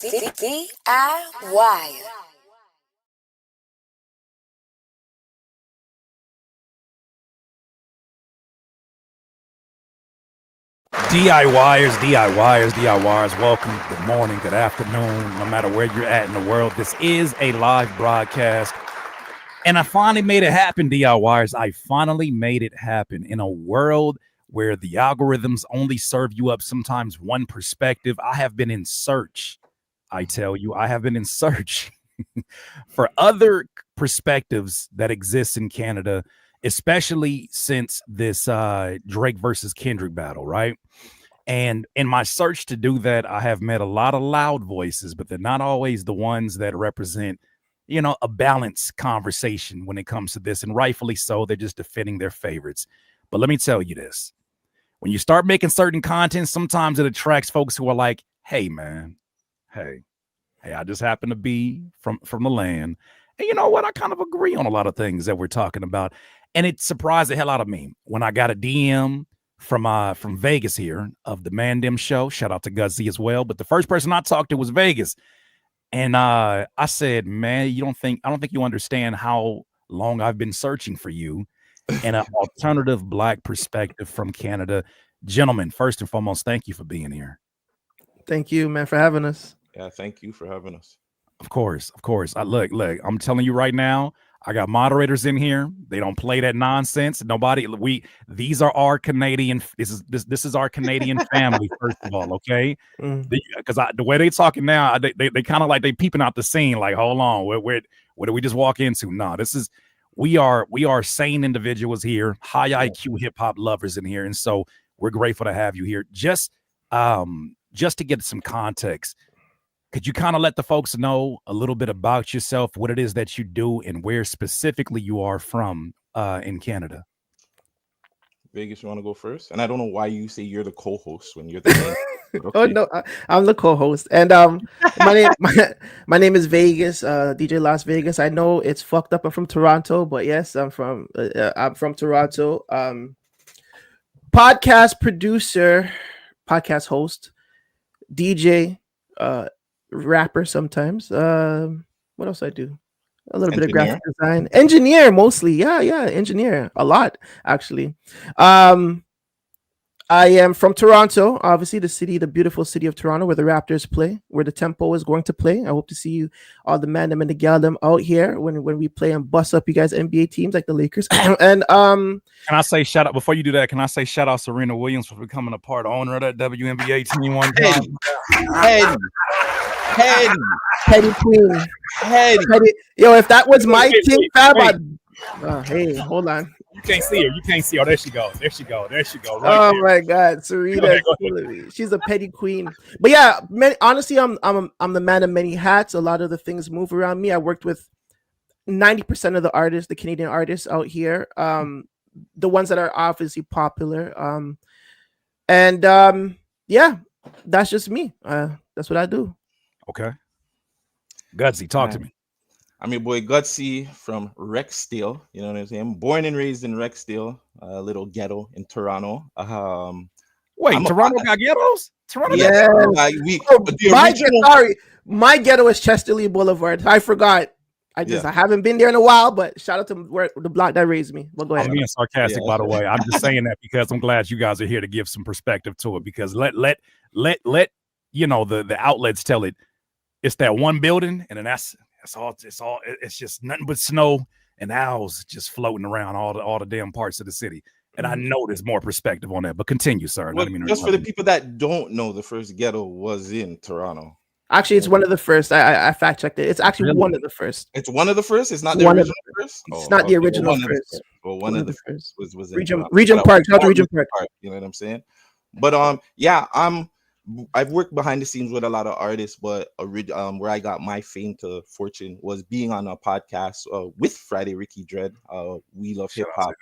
DIY. DIYers, welcome. Good morning, good afternoon, no matter where you're at in the world. This is a live broadcast. And I finally made it happen, DIYers. I finally made it happen in a world where the algorithms only serve you up sometimes one perspective. I have been in search. I tell you, I have been in search for other perspectives that exist in Canada, especially since this Drake versus Kendrick battle, right? And in my search to do that, I have met a lot of loud voices, but they're not always the ones that represent, a balanced conversation when it comes to this. And rightfully so, they're just defending their favorites. But let me tell you this. When you start making certain content, sometimes it attracts folks who are like, hey, man, hey, I just happen to be from the land. And you know what? I kind of agree on a lot of things that we're talking about. And it surprised the hell out of me when I got a DM from Vegas here of the Mandem show. Shout out to Gutsy as well. But the first person I talked to was Vegas. And I said, man, I don't think you understand how long I've been searching for you and an alternative Black perspective from Canada. Gentlemen, first and foremost, thank you for being here. Thank you, man, for having us. Yeah, thank you for having us. Of course. Look, I'm telling you right now, I got moderators in here. They don't play that nonsense. These are our Canadian. This is our Canadian family. First of all, okay, because the way they talking now, they kind of like they peeping out the scene. Like, hold on, where did we just walk into? No, we are sane individuals here, high IQ hip hop lovers in here, and so we're grateful to have you here. Just to get some context. Could you kind of let the folks know a little bit about yourself, what it is that you do, and where specifically you are from in Canada? Vegas, you want to go first? And I don't know why you say you're the co-host when you're the main. Okay. Oh no, I'm the co-host, and my name is Vegas, DJ Las Vegas. I know it's fucked up. I'm from Toronto, but yes, I'm from Toronto. Podcast producer, podcast host, DJ, rapper sometimes. What else I do? A little bit of graphic design. Engineer mostly. Yeah, engineer. A lot, actually. I am from Toronto, obviously the beautiful city of Toronto, where the Raptors play, where the Tempo is going to play. I hope to see you, all the man them and the gal them out here when we play and bust up you guys NBA teams like the Lakers. And can I say shout out before you do that? Can I say shout out Serena Williams for becoming a part owner of that WNBA team one time? Petty queen. Yo, if that was my team, Fab, hey, hold on. You can't see her. Oh, there she goes. Right there. My God, Serena, she's a petty queen. But yeah, honestly, I'm the man of many hats. A lot of the things move around me. I worked with 90% of the artists, the Canadian artists out here. The ones that are obviously popular. Yeah, that's just me. That's what I do. Okay. Gutsy, talk to me. I'm your boy Gutsy from Rexdale. You know what I'm saying? Born and raised in Rexdale, a little ghetto in Toronto. Toronto got ghettos? Toronto, yeah. My ghetto is Chesterly Boulevard. I forgot. I haven't been there in a while, but shout out to the block that raised me. Well, go ahead. I'm being sarcastic, by the way. I'm just saying that because I'm glad you guys are here to give some perspective to it. Because let the outlets tell it. It's that one building, and then that's all. It's just nothing but snow and owls just floating around all the damn parts of the city. And I know there's more perspective on that. But continue, sir. Well, just for the people that don't know, the first ghetto was in Toronto. Actually, it's one of the first. I fact checked it. It's actually one of the first. It's one of the first. It's not the original first. It's not the original first. Well, one of the first was in Regent Park. Not Regent Park. You know what I'm saying? But I've worked behind the scenes with a lot of artists, but where I got my fame to fortune was being on a podcast with Friday Ricky Dread. We Love Hip Hop.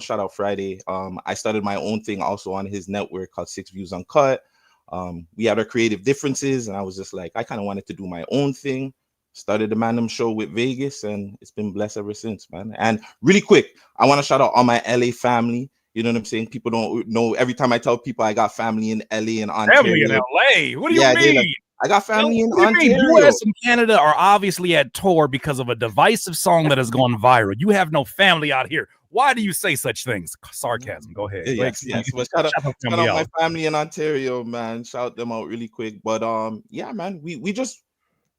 Shout out Friday. I started my own thing also on his network called Six Views Uncut. We had our creative differences, and I was just like, I kind of wanted to do my own thing. Started the Mandem show with Vegas, and it's been blessed ever since, man. And really quick, I want to shout out all my LA family. You know what I'm saying? People don't know. Every time I tell people I got family in LA and Ontario. Family in LA? What do you mean? I got family in What do you mean? Ontario. US and Canada are obviously at tour because of a divisive song that has gone viral. You have no family out here. Why do you say such things? Sarcasm. Go ahead. Yes. But shout out my family in Ontario, man. Shout them out really quick. But yeah, man, we just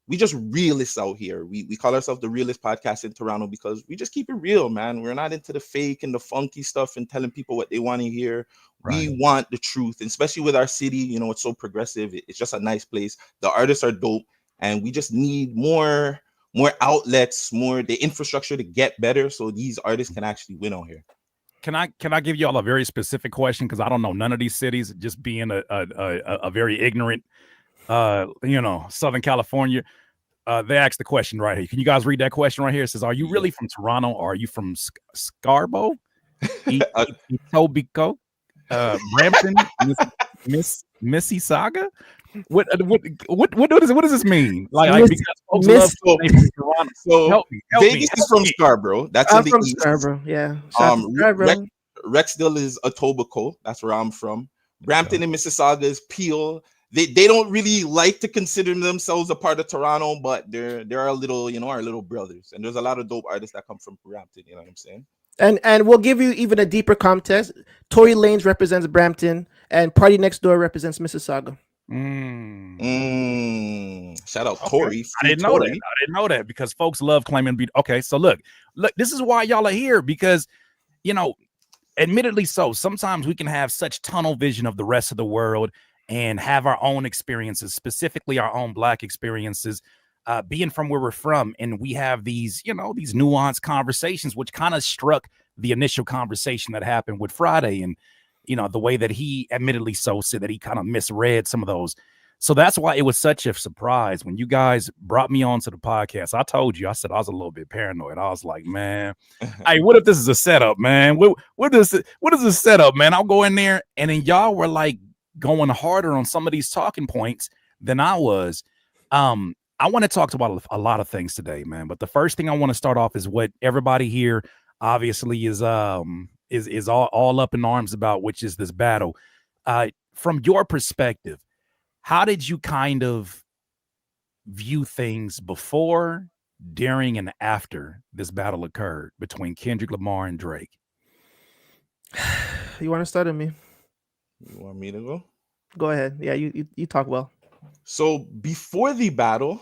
realists out here. We call ourselves the realest podcast in Toronto because we just keep it real, man. We're not into the fake and the funky stuff and telling people what they want to hear. Right. We want the truth, and especially with our city, you know, it's so progressive. It's just a nice place. The artists are dope, and we just need more outlets, more the infrastructure to get better so these artists can actually win out here. Can I give y'all a very specific question? Because I don't know none of these cities, just being a very ignorant Southern California. They asked the question right here. Can you guys read that question right here? It says, are you really from Toronto or are you from Scarborough? Etobicoke? Brampton? Mississauga? What does this mean? Because folks love Toronto. So help me. Vegas is from Scarborough. That's in the from east. Scarborough, yeah. Rexdale is Etobicoke. That's where I'm from. Brampton and Mississauga is Peel. They don't really like to consider themselves a part of Toronto, but they're our little brothers. And there's a lot of dope artists that come from Brampton. You know what I'm saying? And we'll give you even a deeper context. Tory Lanez represents Brampton, and Party Next Door represents Mississauga. Shout out Tory. I didn't know that because folks love claiming beat. Okay, so look, this is why y'all are here because, admittedly so, sometimes we can have such tunnel vision of the rest of the world and have our own experiences, specifically our own Black experiences, being from where we're from. And we have these, these nuanced conversations, which kind of struck the initial conversation that happened with Friday. And, the way that he admittedly so said that he kind of misread some of those. So that's why it was such a surprise when you guys brought me on to the podcast. I told you, I said I was a little bit paranoid. I was like, man, hey, what if this is a setup, man? What is a setup, man? I'll go in there. And then y'all were like going harder on some of these talking points than I was. I want to talk about a lot of things today, man. But the first thing I want to start off is what everybody here obviously is all up in arms about, which is this battle. From your perspective, how did you kind of view things before, during, and after this battle occurred between Kendrick Lamar and Drake? You want to start with me? You want me to go? Go ahead. Yeah, you talk well. So before the battle,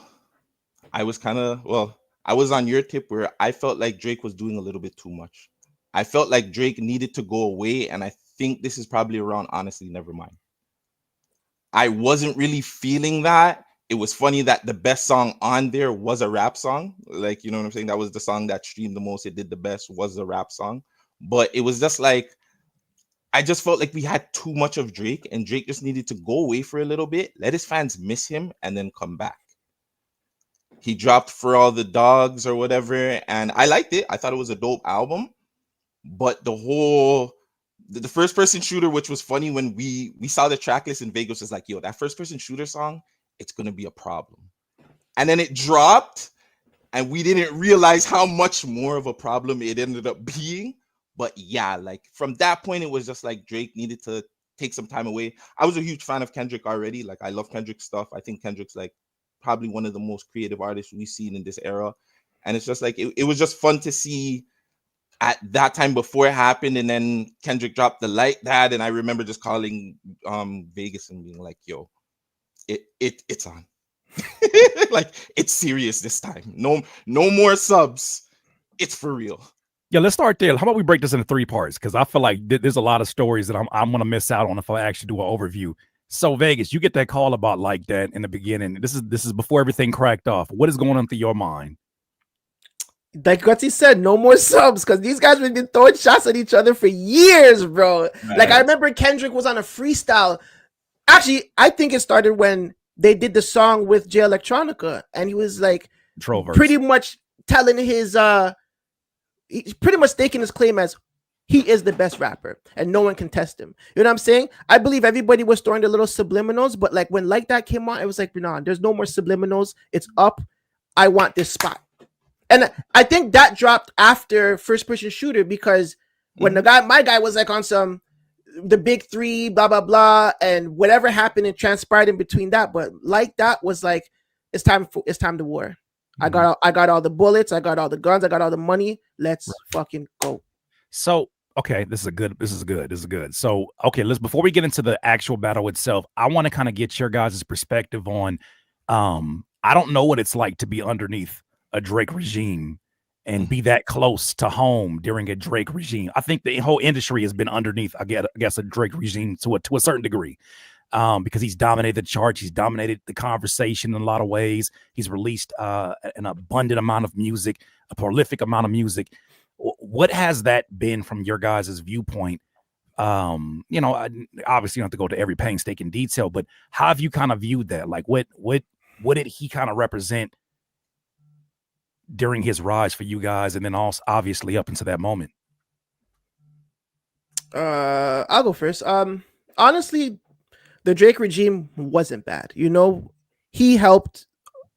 I was I was on your tip where I felt like Drake was doing a little bit too much. I felt like Drake needed to go away, and I think this is probably around Honestly Nevermind. I wasn't really feeling that. It was funny that the best song on there was a rap song. Like, you know what I'm saying? That was the song that streamed the most. It did the best, was the rap song. But it was just like, I just felt like we had too much of Drake, and Drake just needed to go away for a little bit, let his fans miss him, and then come back. He dropped For All the Dogs or whatever, and I liked it. I thought it was a dope album. But the first person shooter, which was funny when we saw the track list in Vegas, was like, yo, that first person shooter song, it's gonna be a problem. And then it dropped, and we didn't realize how much more of a problem it ended up being. But yeah, like from that point, it was just like Drake needed to take some time away. I was a huge fan of Kendrick already. Like, I love Kendrick's stuff. I think Kendrick's like probably one of the most creative artists we've seen in this era. And it's just like, it was just fun to see at that time before it happened. And then Kendrick dropped the like that. And I remember just calling Vegas and being like, yo, it's on. Like, it's serious this time. No more subs. It's for real. Yeah, let's start there. How about we break this into 3 parts? Because I feel like there's a lot of stories that I'm going to miss out on if I actually do an overview. So Vegas, you get that call about like that in the beginning. This is before everything cracked off. What is going on through your mind? Like Gutsy said, no more subs, because these guys have been throwing shots at each other for years, bro. Man. Like, I remember Kendrick was on a freestyle. Actually, I think it started when they did the song with Jay Electronica, and he was like pretty much telling his he's pretty much staking his claim as he is the best rapper and no one can test him. You know what I'm saying? I believe everybody was throwing the little subliminals, but like when Like That came on, it was like, nah, there's no more subliminals. It's up. I want this spot. And I think that dropped after First Person Shooter, because when my guy was like on some the big three, blah blah blah, and whatever happened and transpired in between that. But like that was like, it's time to war. I got all the bullets, I got all the guns, I got all the money. Let's fucking go. So okay, this is good. So okay, before we get into the actual battle itself, I want to kind of get your guys' perspective on I don't know what it's like to be underneath a Drake regime and be that close to home during a Drake regime. I think the whole industry has been underneath, I guess, a Drake regime to a certain degree, because he's dominated the charts, he's dominated the conversation in a lot of ways. He's released an abundant amount of music, a prolific amount of music. What has that been from your guys' viewpoint? Obviously you don't have to go to every painstaking detail, but how have you kind of viewed that? Like what did he kind of represent during his rise for you guys, and then also obviously up into that moment? I'll go first. Honestly, the Drake regime wasn't bad. He helped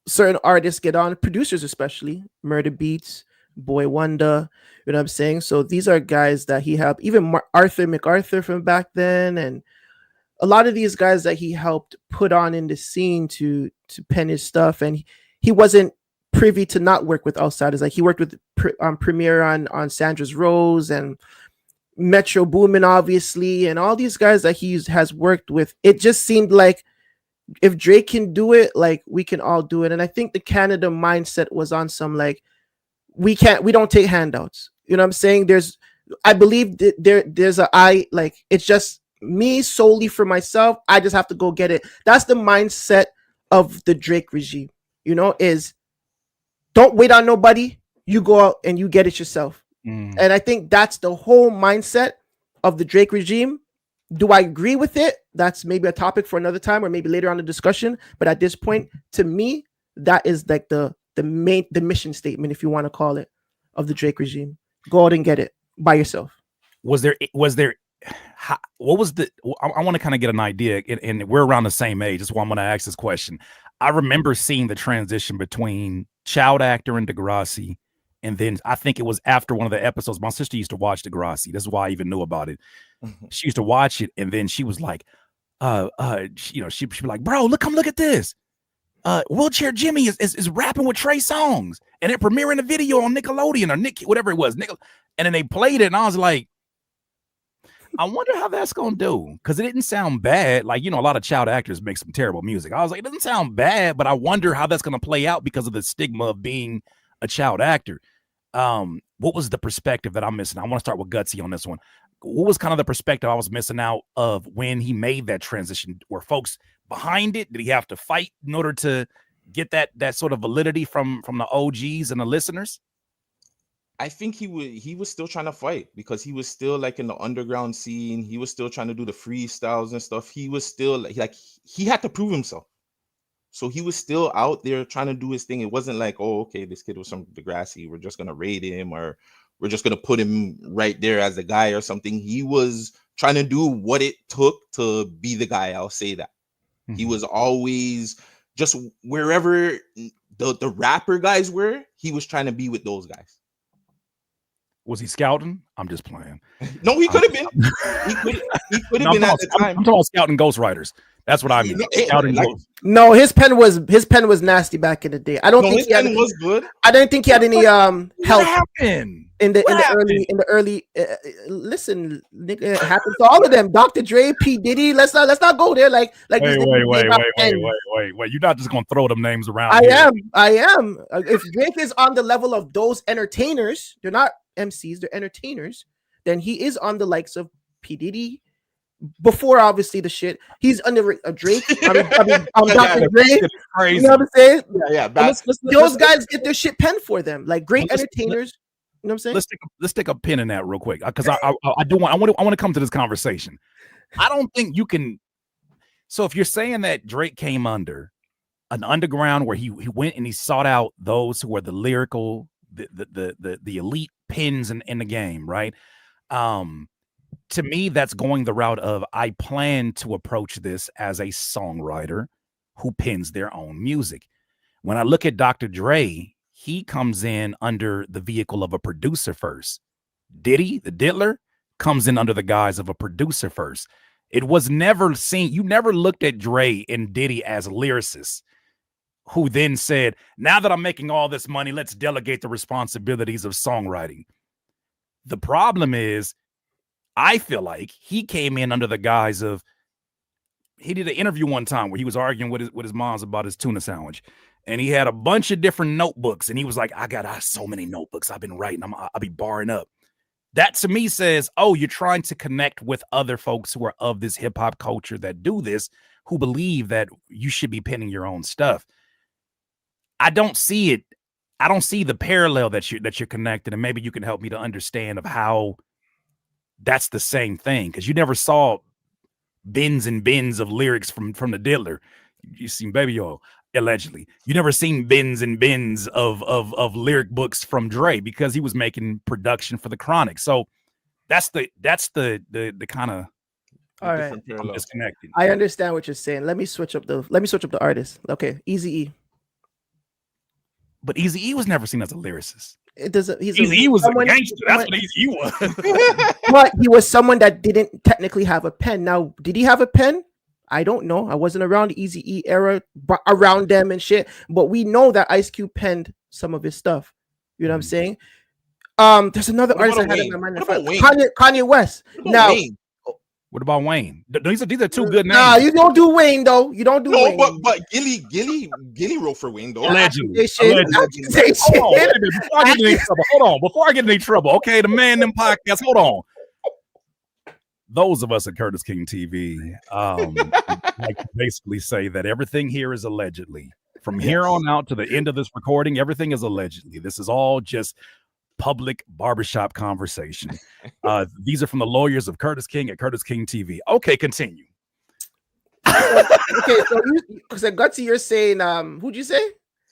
certain artists get on, producers especially, Murder Beats, Boy Wonder, you know what I'm saying? So these are guys that he helped, even Arthur MacArthur from back then, and a lot of these guys that he helped put on in the scene to pen his stuff. And he wasn't privy to not work with outsiders. Like he worked with Premier on Sandra's Rose and Metro Boomin, obviously, and all these guys that he has worked with. It just seemed like if Drake can do it, like we can all do it. And I think the Canada mindset was on some like, we don't take handouts. You know what I'm saying? I believe it's just me solely for myself. I just have to go get it. That's the mindset of the Drake regime, is don't wait on nobody. You go out and you get it yourself. And I think that's the whole mindset of the Drake regime. Do I agree with it? That's maybe a topic for another time or maybe later on the discussion. But at this point, to me, that is like the mission statement, if you want to call it, of the Drake regime. Go out and get it by yourself. What was the, I want to kind of get an idea, and we're around the same age. That's why I'm going to ask this question. I remember seeing the transition between Child Actor and Degrassi. And then I think it was after one of the episodes, my sister used to watch Degrassi. This is why I even knew about it. She used to watch it, and then she was like, she'd be like, bro, look at this. Wheelchair Jimmy is rapping with Trey Songz, and they're premiering a video on Nickelodeon or Nick, whatever it was. And then they played it, and I was like, I wonder how that's gonna do, because it didn't sound bad. Like, a lot of child actors make some terrible music. I was like, it doesn't sound bad, but I wonder how that's gonna play out because of the stigma of being a child actor. What was the perspective that I'm missing? I want to start with Gutsy on this one. What was kind of the perspective I was missing out of when he made that transition? Were folks behind it? Did he have to fight in order to get that sort of validity from the OGs and the listeners? I think he was still trying to fight, because he was still like in the underground scene. He was still trying to do the freestyles and stuff. He was still like he had to prove himself. So he was still out there trying to do his thing. It wasn't like, oh, okay, this kid was from Degrassi, we're just gonna raid him, or we're just gonna put him right there as a guy or something. He was trying to do what it took to be the guy. I'll say that. Mm-hmm. He was always just wherever the rapper guys were, he was trying to be with those guys. Was he scouting? I'm just playing. No, he could have been. He could have been at the time. I'm talking about scouting ghostwriters. That's what I mean. No, his pen was nasty back in the day. I don't think his pen was good. I don't think he had any help in the early. Listen, nigga, it happened to all of them. Dr. Dre, P Diddy. Let's not go there. Wait. You're not just gonna throw them names around. I am. If Drake is on the level of those entertainers, they're not MCs, they're entertainers. Then he is on the likes of P Diddy. Before obviously the shit, he's under a Drake. I'm Dr. Dre. You know what I'm saying? Yeah. Those guys get their shit penned for them, like great entertainers. You know what I'm saying? Let's stick a pin in that real quick, because I want to come to this conversation. I don't think you can. So if you're saying that Drake came under an underground where he went and he sought out those who were the lyrical, the elite pins in the game, right? To me, that's going the route of, I plan to approach this as a songwriter who pens their own music. When I look at Dr. Dre, he comes in under the vehicle of a producer first. Diddy, the Diddler, comes in under the guise of a producer first. It was never seen. You never looked at Dre and Diddy as lyricists who then said, now that I'm making all this money, let's delegate the responsibilities of songwriting. The problem is, I feel like he came in under the guise of, he did an interview one time where he was arguing with his moms about his tuna sandwich. And he had a bunch of different notebooks. And he was like, I got so many notebooks I've been writing. I'll be barring up. That to me says, oh, you're trying to connect with other folks who are of this hip hop culture that do this, who believe that you should be penning your own stuff. I don't see it. I don't see the parallel that you're connected. And maybe you can help me to understand of how that's the same thing. Because you never saw bins and bins of lyrics from the Diddler. You seen Baby Oil, allegedly. You never seen bins and bins of lyric books from Dre because he was making production for the Chronic. So that's the kind of all right. Disconnected. I understand what you're saying. Let me switch up the artist. Okay, Eazy-E. But Eazy-E was never seen as a lyricist. It doesn't. Eazy-E was a gangster. That's what Eazy-E was. But he was someone that didn't technically have a pen. Now, did he have a pen? I don't know. I wasn't around the Eazy-E era, around them and shit. But we know that Ice Cube penned some of his stuff. You know what I'm saying? There's another artist I had in my mind. Kanye West. Now, Wayne? What about Wayne? These are two good names. Nah, you don't do Wayne though. You don't do Wayne. But Gilly wrote for Wayne though. Allegedly. Hold on. Before I get in any trouble, okay, the Man Them Podcast. Hold on. Those of us at Curtis King TV like to basically say that everything here is allegedly. From here on out to the end of this recording, everything is allegedly. This is all just public barbershop conversation. These are from the lawyers of Curtis King at Curtis King TV. Okay, continue. Okay, so Gutsy, you're saying who'd you say?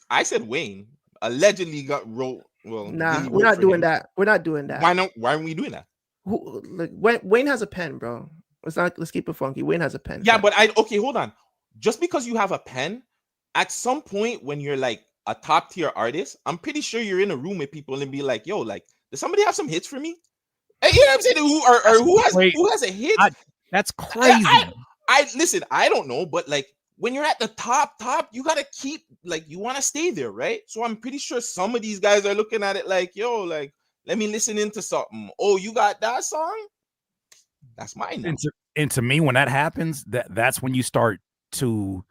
I said Wayne allegedly wrote. Well, nah, we're not doing that. We're not doing that. Why not? Why aren't we doing that? Wayne has a pen, bro. Let's keep it funky. Wayne has a pen. Yeah, but hold on. Just because you have a pen, at some point when you're like a top tier artist, I'm pretty sure you're in a room with people and be like, yo, like, does somebody have some hits for me? Hey, you know what I'm saying? Who has a hit? That's crazy. I listen, I don't know, but like when you're at the top, you gotta keep, like, you want to stay there, right? So I'm pretty sure some of these guys are looking at it like, yo, like, let me listen into something. Oh, you got that song? That's mine now. And to me, when that happens, that's when you start to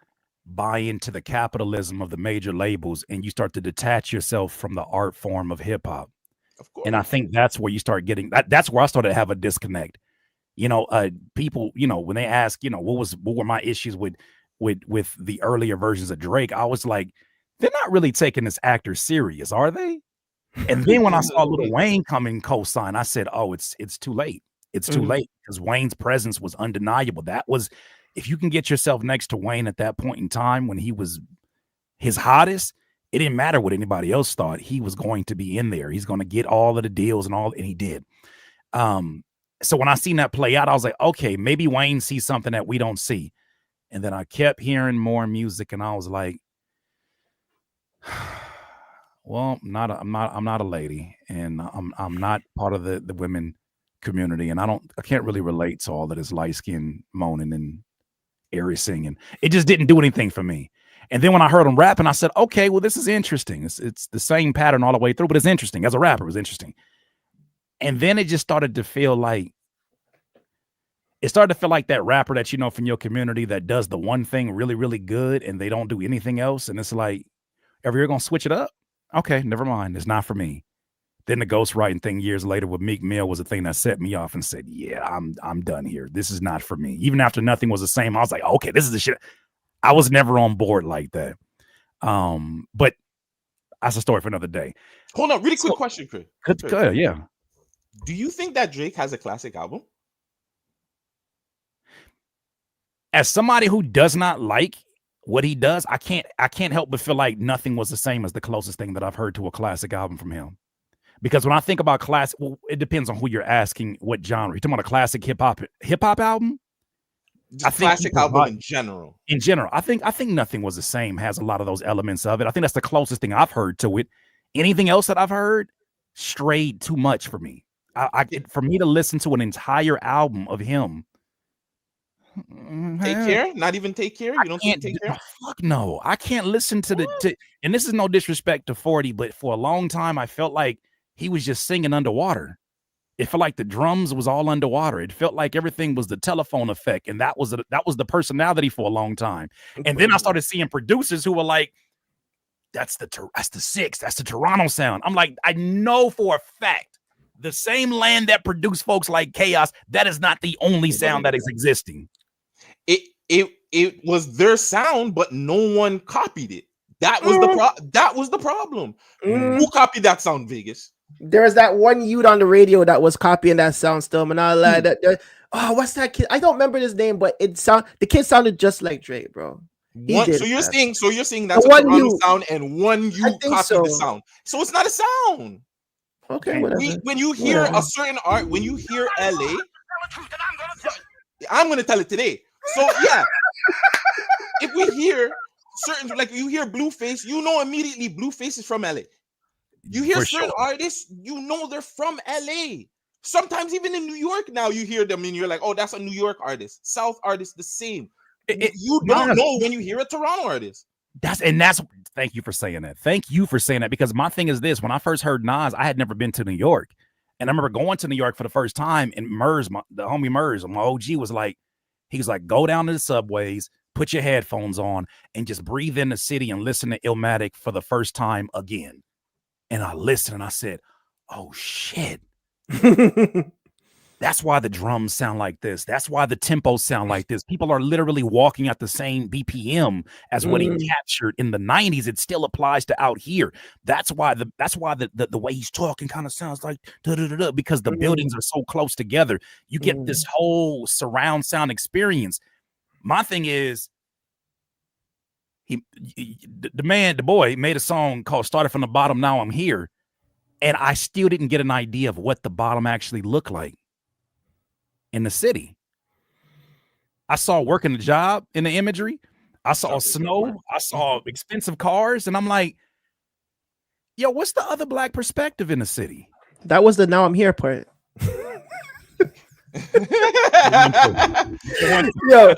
buy into the capitalism of the major labels and you start to detach yourself from the art form of hip hop. Of course. And I think that's where you start getting that's where I started to have a disconnect. You know, people, you know, when they ask, you know, what were my issues with the earlier versions of Drake, I was like, they're not really taking this actor serious, are they? And then when I saw Lil Wayne come in co-sign, I said, oh, it's too late. It's too late because Wayne's presence was undeniable. That was, if you can get yourself next to Wayne at that point in time when he was his hottest, it didn't matter what anybody else thought. He was going to be in there. He's going to get all of the deals and he did. So when I seen that play out, I was like, okay, maybe Wayne sees something that we don't see. And then I kept hearing more music and I was like, well, I'm not a lady and I'm not part of the women community. And I can't really relate to all of this light skin moaning and airy singing. It just didn't do anything for me. And then when I heard him rapping, I said, okay, well, this is interesting. It's the same pattern all the way through, but it's interesting. As a rapper, it was interesting. And then it just started to feel like that rapper that, you know, from your community that does the one thing really, really good and they don't do anything else. And it's like, every year going to switch it up. Okay, never mind. It's not for me. Then the ghostwriting thing years later with Meek Mill was the thing that set me off and said, yeah, I'm done here. This is not for me. Even after Nothing Was the Same, I was like, okay, this is the shit. I was never on board like that. But that's a story for another day. Hold on, really quick question, Chris. Good, yeah. Do you think that Drake has a classic album? As somebody who does not like what he does, I can't help but feel like Nothing Was the Same as the closest thing that I've heard to a classic album from him. Because when I think about classic, well, it depends on who you're asking, what genre. You're talking about a classic hip hop album? Just classic album in general. In general, I think Nothing Was the Same has a lot of those elements of it. I think that's the closest thing I've heard to it. Anything else that I've heard strayed too much for me. For me to listen to an entire album of him. Take Care? Not even Take Care? You don't think Take Care? Fuck no. I can't listen to and this is no disrespect to 40, but for a long time I felt like he was just singing underwater. It felt like the drums was all underwater. It felt like everything was the telephone effect, and that was the personality for a long time. And then I started seeing producers who were like, that's the Six, that's the Toronto sound. I'm like, I know for a fact the same land that produced folks like Chaos, that is not the only sound that is existing. It was their sound, but no one copied it. That was the problem. Who copied that sound, Vegas? There was that one youth on the radio that was copying that sound still, man. What's that kid? I don't remember his name, but the kid sounded just like Drake, bro. So you're saying that's a Toronto sound, and one you copied the sound. So it's not a sound. Okay, whatever. When you hear a certain art, when you hear LA, I'm gonna tell it today. So yeah, if we hear certain, like you hear Blueface, you know immediately Blueface is from LA. You hear certain artists, you know they're from LA. Sometimes even in New York now, you hear them and you're like, oh, that's a New York artist. South artist, the same. You don't know when you hear a Toronto artist. Thank you for saying that. Thank you for saying that, because my thing is this: when I first heard Nas, I had never been to New York, and I remember going to New York for the first time. And the homie Murs, my OG, was like, go down to the subways, put your headphones on, and just breathe in the city and listen to Illmatic for the first time again. And I listened and I said, oh shit. That's why the drums sound like this. That's why the tempos sound like this. People are literally walking at the same BPM as what he captured in the 90s. It still applies to out here. That's why the way he's talking kind of sounds like because the buildings are so close together. You get this whole surround sound experience. My thing is, the boy made a song called Started From the Bottom, Now I'm Here. And I still didn't get an idea of what the bottom actually looked like in the city. I saw working a job in the imagery. I saw snow. I saw expensive cars. And I'm like, yo, what's the other black perspective in the city? That was the Now I'm Here part. Yo,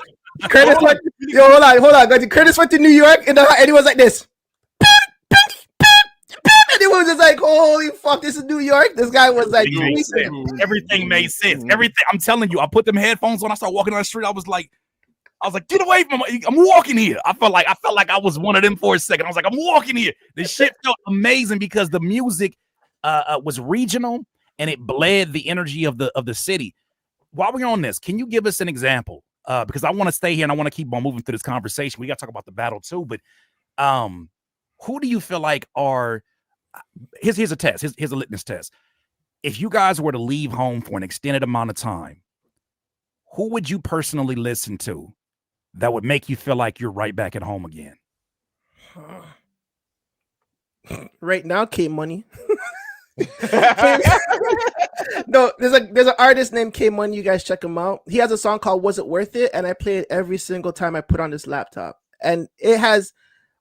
Curtis went, hold on. Curtis went to New York and he was like this. And it was just like, holy fuck, this is New York. This guy was like, everything made sense. Everything. I'm telling you, I put them headphones on. I started walking down the street. I was like, get away from me. I'm walking here. I felt like I was one of them for a second. I was like, I'm walking here. This shit felt amazing because the music was regional and it bled the energy of the city. While we're on this, can you give us an example? Because I want to stay here and I want to keep on moving through this conversation. We got to talk about the battle too, but who do you feel like are, here's a test, here's a litmus test. If you guys were to leave home for an extended amount of time, who would you personally listen to that would make you feel like you're right back at home again? Right now, K-Money. No, there's an artist named K-Money. You guys check him out. He has a song called Was It Worth It? And I play it every single time I put on this laptop. And it has,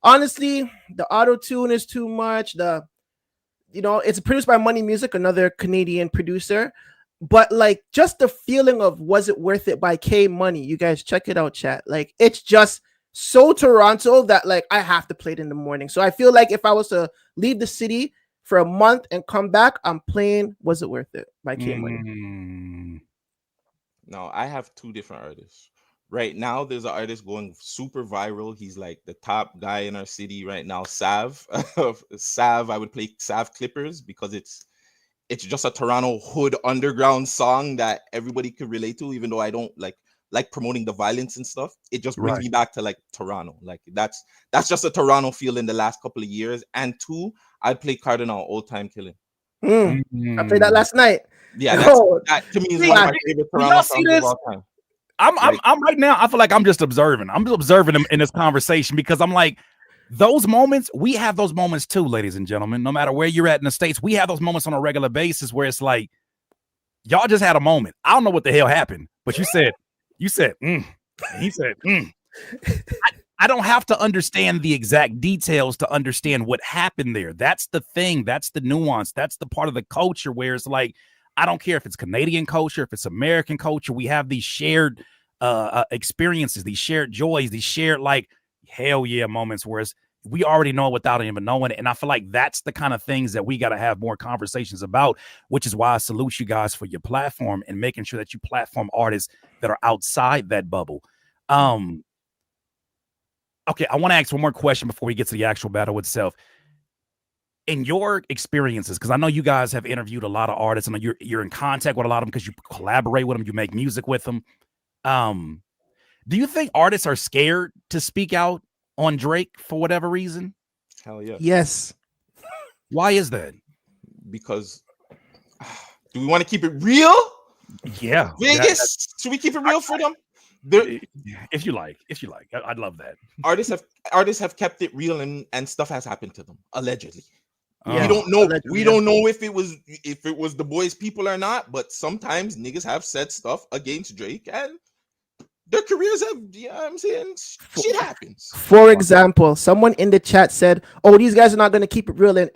honestly, the auto-tune is too much. It's produced by Money Music, another Canadian producer. But like just the feeling of Was It Worth It by K-Money. You guys check it out, chat. Like it's just so Toronto that like I have to play it in the morning. So I feel like if I was to leave the city for a month and come back, I'm playing Was It Worth It by K-Money. No, I have two different artists. Right now, there's an artist going super viral. He's like the top guy in our city right now, Sav. Sav, I would play Sav Clippers because it's just a Toronto hood underground song that everybody could relate to, even though I don't like promoting the violence and stuff. It just brings me back to like Toronto. Like that's just a Toronto feel in the last couple of years. And two, I'd play Cardinal, Old Time Killing. I played that last night. Yeah, that to me is one of my favorite Toronto songs of all time. I'm right now. I feel like I'm just observing. I'm just observing them in this conversation because I'm like, those moments, we have those moments too, ladies and gentlemen. No matter where you're at in the States, we have those moments on a regular basis where it's like, y'all just had a moment. I don't know what the hell happened, but you said, he said, I don't have to understand the exact details to understand what happened there. That's the thing. That's the nuance. That's the part of the culture where it's like, I don't care if it's Canadian culture, if it's American culture. We have these shared experiences, these shared joys, these shared like hell yeah moments where we already know it without even knowing it. And I feel like that's the kind of things that we got to have more conversations about, which is why I salute you guys for your platform and making sure that you platform artists that are outside that bubble. Okay, I want to ask one more question before we get to the actual battle itself. In your experiences, because I know you guys have interviewed a lot of artists, and you're in contact with a lot of them because you collaborate with them, you make music with them. Do you think artists are scared to speak out on Drake for whatever reason? Hell yeah. Yes. Why is that? Because do we want to keep it real? Yeah. Vegas, should we keep it real for them? If you like, I'd love that. Artists have kept it real, and stuff has happened to them allegedly. Yeah. We don't know. Allegedly, We don't know if it was the boys' people or not. But sometimes niggas have said stuff against Drake, and their careers have. You know what I'm saying? Shit happens. For example, someone in the chat said, "Oh, these guys are not going to keep it real." And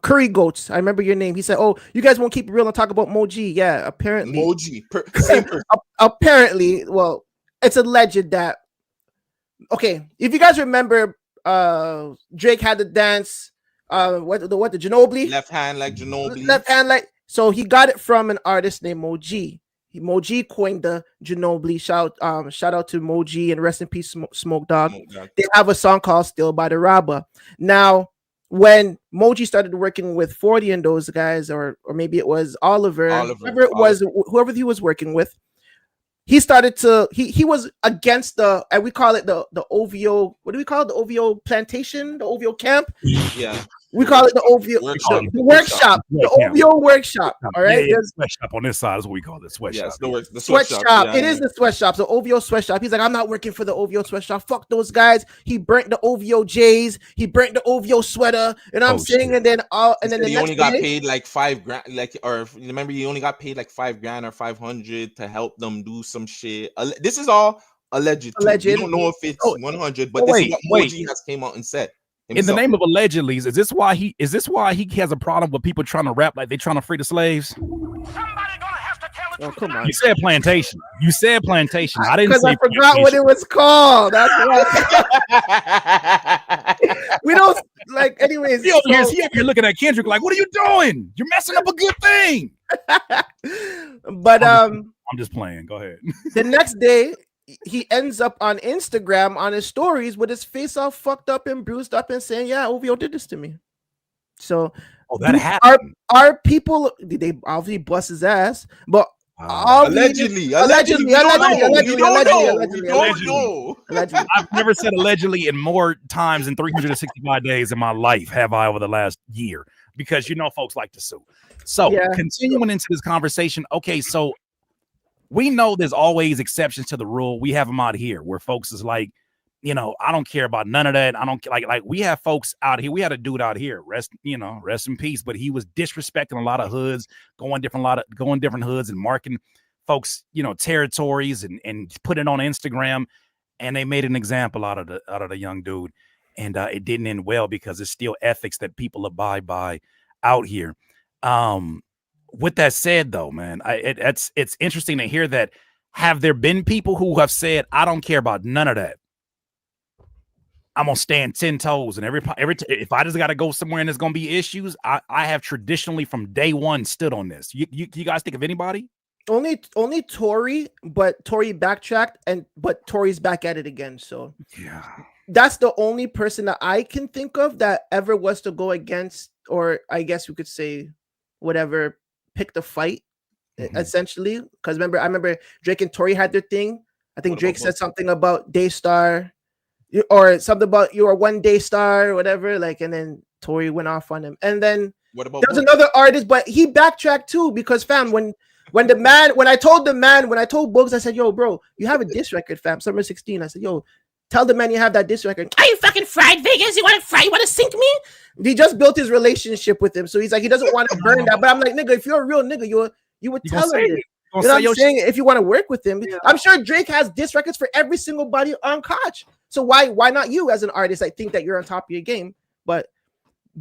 Curry Goats, I remember your name. He said, "Oh, you guys won't keep it real and talk about Moji." Yeah, apparently. Moji, same person. Apparently, well, it's alleged that. Okay, if you guys remember, Drake had the dance. What the Ginobili? Left hand like Ginobili. Left hand like. So he got it from an artist named Moji. Moji coined the Ginobili. Shout out to Moji and rest in peace, Smoke Dog. They have a song called "Still by the Rabba." Now, when Moji started working with 40 and those guys, or maybe it was Oliver. Whoever he was working with, he started to he was against the, and we call it the OVO. What do we call it? The OVO plantation, the OVO camp. Yeah. We call it the OVO workshop. The OVO workshop. All right. Yeah, sweatshop on this side is what we call it. Sweatshop. Yes, the sweatshop. Yeah. It is the sweatshop. So OVO sweatshop. He's like, I'm not working for the OVO sweatshop. Fuck those guys. He burnt the OVO J's. He burnt the OVO sweater. You know what I'm saying? And then he only got paid like $5,000, or remember he only got paid like $5,000 or $500 to help them do some shit. This is all alleged. We don't know if it's 100, but this is what Moji has came out and said. In the name of allegedly, is this why he has a problem with people trying to rap like they trying to free the slaves? Somebody gonna have to tell it. Oh, come on. You said plantation. I didn't say. Because I forgot what it was called. That's why. We don't like. Anyways, he over here looking at Kendrick like, "What are you doing? You're messing up a good thing." But I'm just playing. Go ahead. The next day, he ends up on Instagram on his stories with his face all fucked up and bruised up and saying, "Yeah, OVO did this to me." So, that happened. Our people, they obviously bust his ass, but allegedly. I've never said allegedly in more times than 365 days in my life have I over the last year, because folks like to sue. So continuing into this conversation, okay, so we know there's always exceptions to the rule. We have them out here where folks is like, I don't care about none of that. I don't like we have folks out here. We had a dude out here, rest in peace, but he was disrespecting a lot of hoods, going different hoods and marking folks, territories and putting it on Instagram. And they made an example out of the young dude. And it didn't end well because it's still ethics that people abide by out here. With that said, though, man, it's interesting to hear that. Have there been people who have said, I don't care about none of that? I'm gonna stand 10 toes, and if I just gotta go somewhere and there's gonna be issues, I have traditionally from day one stood on this. You guys think of anybody? Only Tory, but Tory backtracked, but Tory's back at it again. So yeah, that's the only person that I can think of that ever was to go against, or I guess we could say, whatever, pick the fight, essentially. Because I remember Drake and Tory had their thing. I think Drake said something about Daystar, or something about you're a one day star or whatever. And then Tory went off on him. And then there's another artist, but he backtracked too, because fam, when I told Bugs, I said, yo, bro, you have a diss record, fam, Summer 16. I said, yo, tell the man you have that diss record. Are you fucking fried, Vegas? You want to sink me? He just built his relationship with him. So he's like, he doesn't want to burn that. But I'm like, nigga, if you're a real nigga, you would tell him this. You know what I'm saying? If you want to work with him, I'm sure Drake has diss records for every single body on Koch. So why not you as an artist? I think that you're on top of your game, but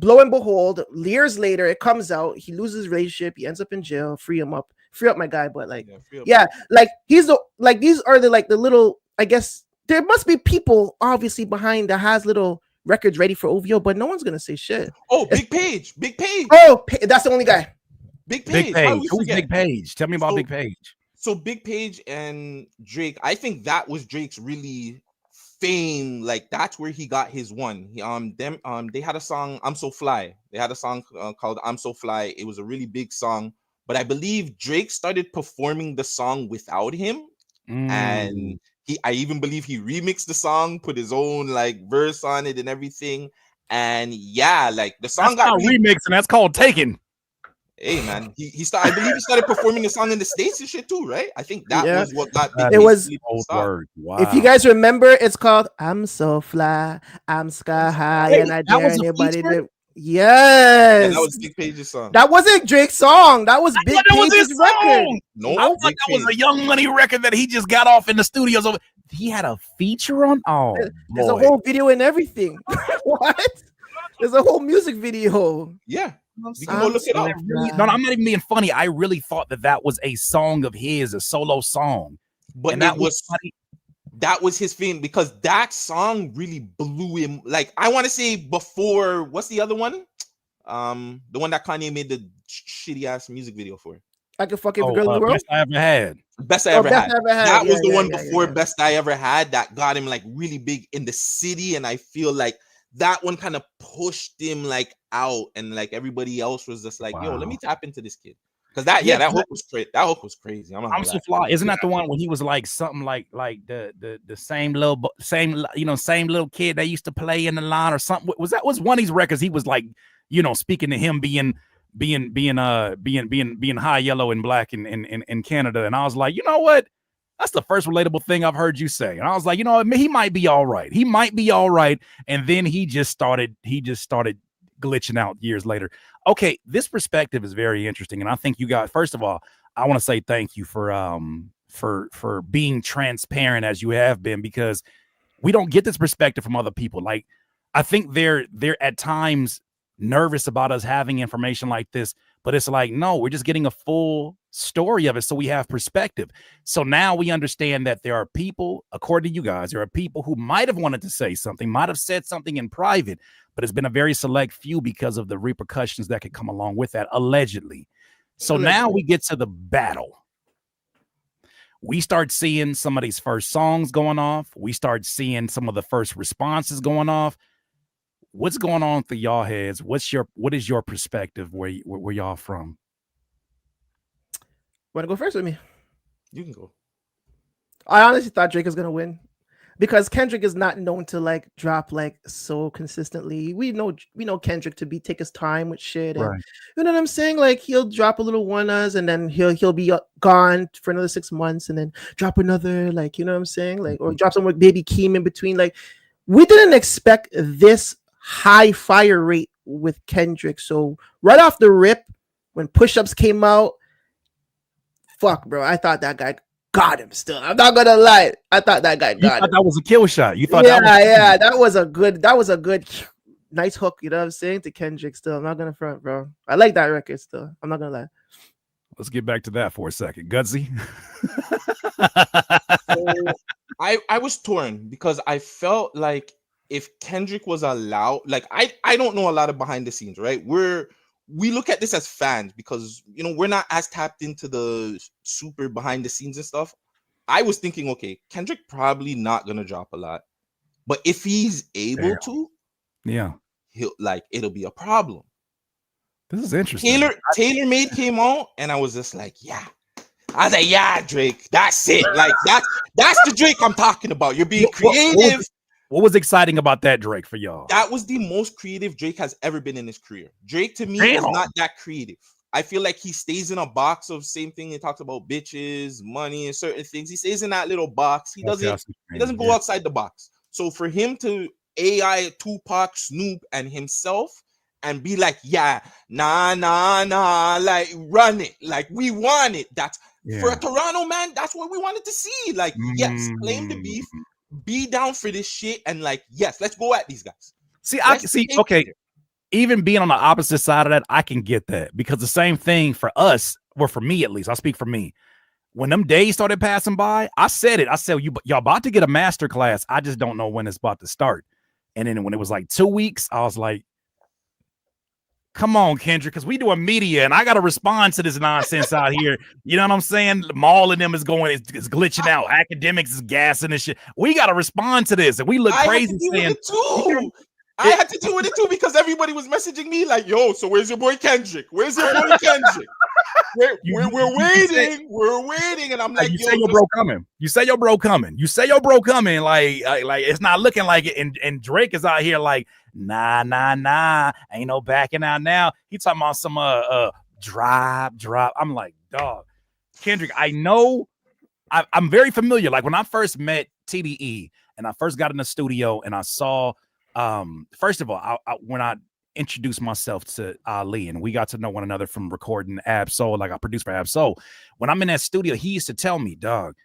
lo and behold, years later, it comes out. He loses his relationship. He ends up in jail. Free up my guy. But like, free up. yeah, like he's the like these are the little. I guess there must be people obviously behind that has little records ready for OVO, but no one's gonna say shit. Oh, Big Page. Oh, that's the only guy. Big Page. Who's Big Page? Tell me about Big Page. So Big Page and Drake, I think that was Drake's really fame. Like that's where he got his one. They had a song, I'm So Fly. They had a song called I'm So Fly. It was a really big song, but I believe Drake started performing the song without him. And I even believe he remixed the song, put his own like verse on it and everything. And yeah, like the song got remixed, and that's called Taken. Hey man, I believe he started performing the song in the States and shit too, right? I think that was what got it was old word. Wow. If you guys remember, it's called I'm So Fly, I'm Sky High, and I dare anybody to. Yes, and that was Big Page's song. That wasn't Drake's song. That was Big Page's record. No, I thought that was a Young Money record that he just got off in the studios. He had a feature on. Oh, there's a whole video and everything. What? There's a whole music video. Yeah. You can go look it up. No, I'm not even being funny. I really thought that was a song of his, a solo song. But and that was his thing because that song really blew him. Like I want to say before, what's the other one? The one that Kanye made the shitty ass music video for. I Can Fuck Every Girl in the World. Best I Ever Had. Best I Ever Had. That was the one before Best I Ever Had that got him like really big in the city, and I feel like that one kind of pushed him like out, and like everybody else was just like, yo, let me tap into this kid. Because that hook was crazy. That hook was crazy. I'm So Fly. Isn't that the one when he was like something like the same little kid that used to play in the line or something? Was one of these records? He was like, speaking to him being high yellow and black in Canada, and I was like, you know what? That's the first relatable thing I've heard you say. And I was like, he might be all right. He might be all right. And then he just started glitching out years later. Okay, this perspective is very interesting. And I think you guys, first of all, I want to say thank you for being transparent as you have been, because we don't get this perspective from other people. Like, I think they're at times nervous about us having information like this, but it's like, no, we're just getting a full story of it, so we have perspective. So now we understand that there are people, according to you guys, there are people who might have wanted to say something, might have said something in private, but it's been a very select few because of the repercussions that could come along with that, allegedly. So now we get to the battle. We start seeing some of these first songs going off. We start seeing some of the first responses going off. What's going on through y'all heads? What is your perspective? Where y'all from? Want to go first with me? You can go. I honestly thought Drake was gonna win because Kendrick is not known to like drop like so consistently. We know Kendrick to take his time with shit, and right. You know what I'm saying? Like he'll drop a little one-us and then he'll be gone for another 6 months and then drop another, like, you know what I'm saying? Like, or drop some with Baby Keem in between. Like, we didn't expect this high fire rate with Kendrick. So right off the rip, when Push-Ups came out, fuck, bro, I thought that guy got him still. I'm not gonna lie. I thought that guy got him. That was a kill shot. You thought that was a good nice hook, you know what I'm saying, to Kendrick still. I'm not gonna front, bro. I like that record still. I'm not gonna lie. Let's get back to that for a second. Gutsy. So, I was torn because I felt like if Kendrick was allowed, like I don't know a lot of behind the scenes, right? We look at this as fans because we're not as tapped into the super behind the scenes and stuff. I was thinking, okay, Kendrick probably not gonna drop a lot, but if he's able to, it'll be a problem. This is interesting. Taylor Made came on, and I was just like, yeah. I was like, yeah, Drake, that's it. Like that's the Drake I'm talking about. You're being creative. What was exciting about that Drake for y'all? That was the most creative Drake has ever been in his career. Drake to me is not that creative. I feel like he stays in a box of same thing. He talks about bitches, money, and certain things. He stays in that little box. He doesn't go outside the box. So for him to AI Tupac, Snoop, and himself and be like, yeah, nah, like run it, like we want it. That's for a Toronto man. That's what we wanted to see. Like, yes, claim the beef. Be down for this shit and like, yes, let's go at these guys. Okay. even being on the opposite side of that, I can get that because the same thing for us, or for me at least, I'll speak for me. When them days started passing by, I said it. I said, y'all about to get a master class. I just don't know when it's about to start. And then when it was like 2 weeks, I was like, come on, Kendrick, because we doing media and I got to respond to this nonsense out here. You know what I'm saying? Maul and them is glitching out. Academics is gassing and shit. We got to respond to this. And we look crazy saying, I had to deal with it too because everybody was messaging me like, yo, so where's your boy Kendrick? Where's your boy Kendrick? We're waiting. We're waiting. And I'm like, you say your bro coming. You say your bro coming. You say your bro coming. Like it's not looking like it. And Drake is out here like, nah. Ain't no backing out now. He talking about some drop. I'm like, dog. Kendrick, I know I'm very familiar. Like when I first met TDE and I first got in the studio and I saw first of all, when I introduced myself to Ali and we got to know one another from recording Ab-Soul, like I produced for Ab-Soul. When I'm in that studio, he used to tell me, dog,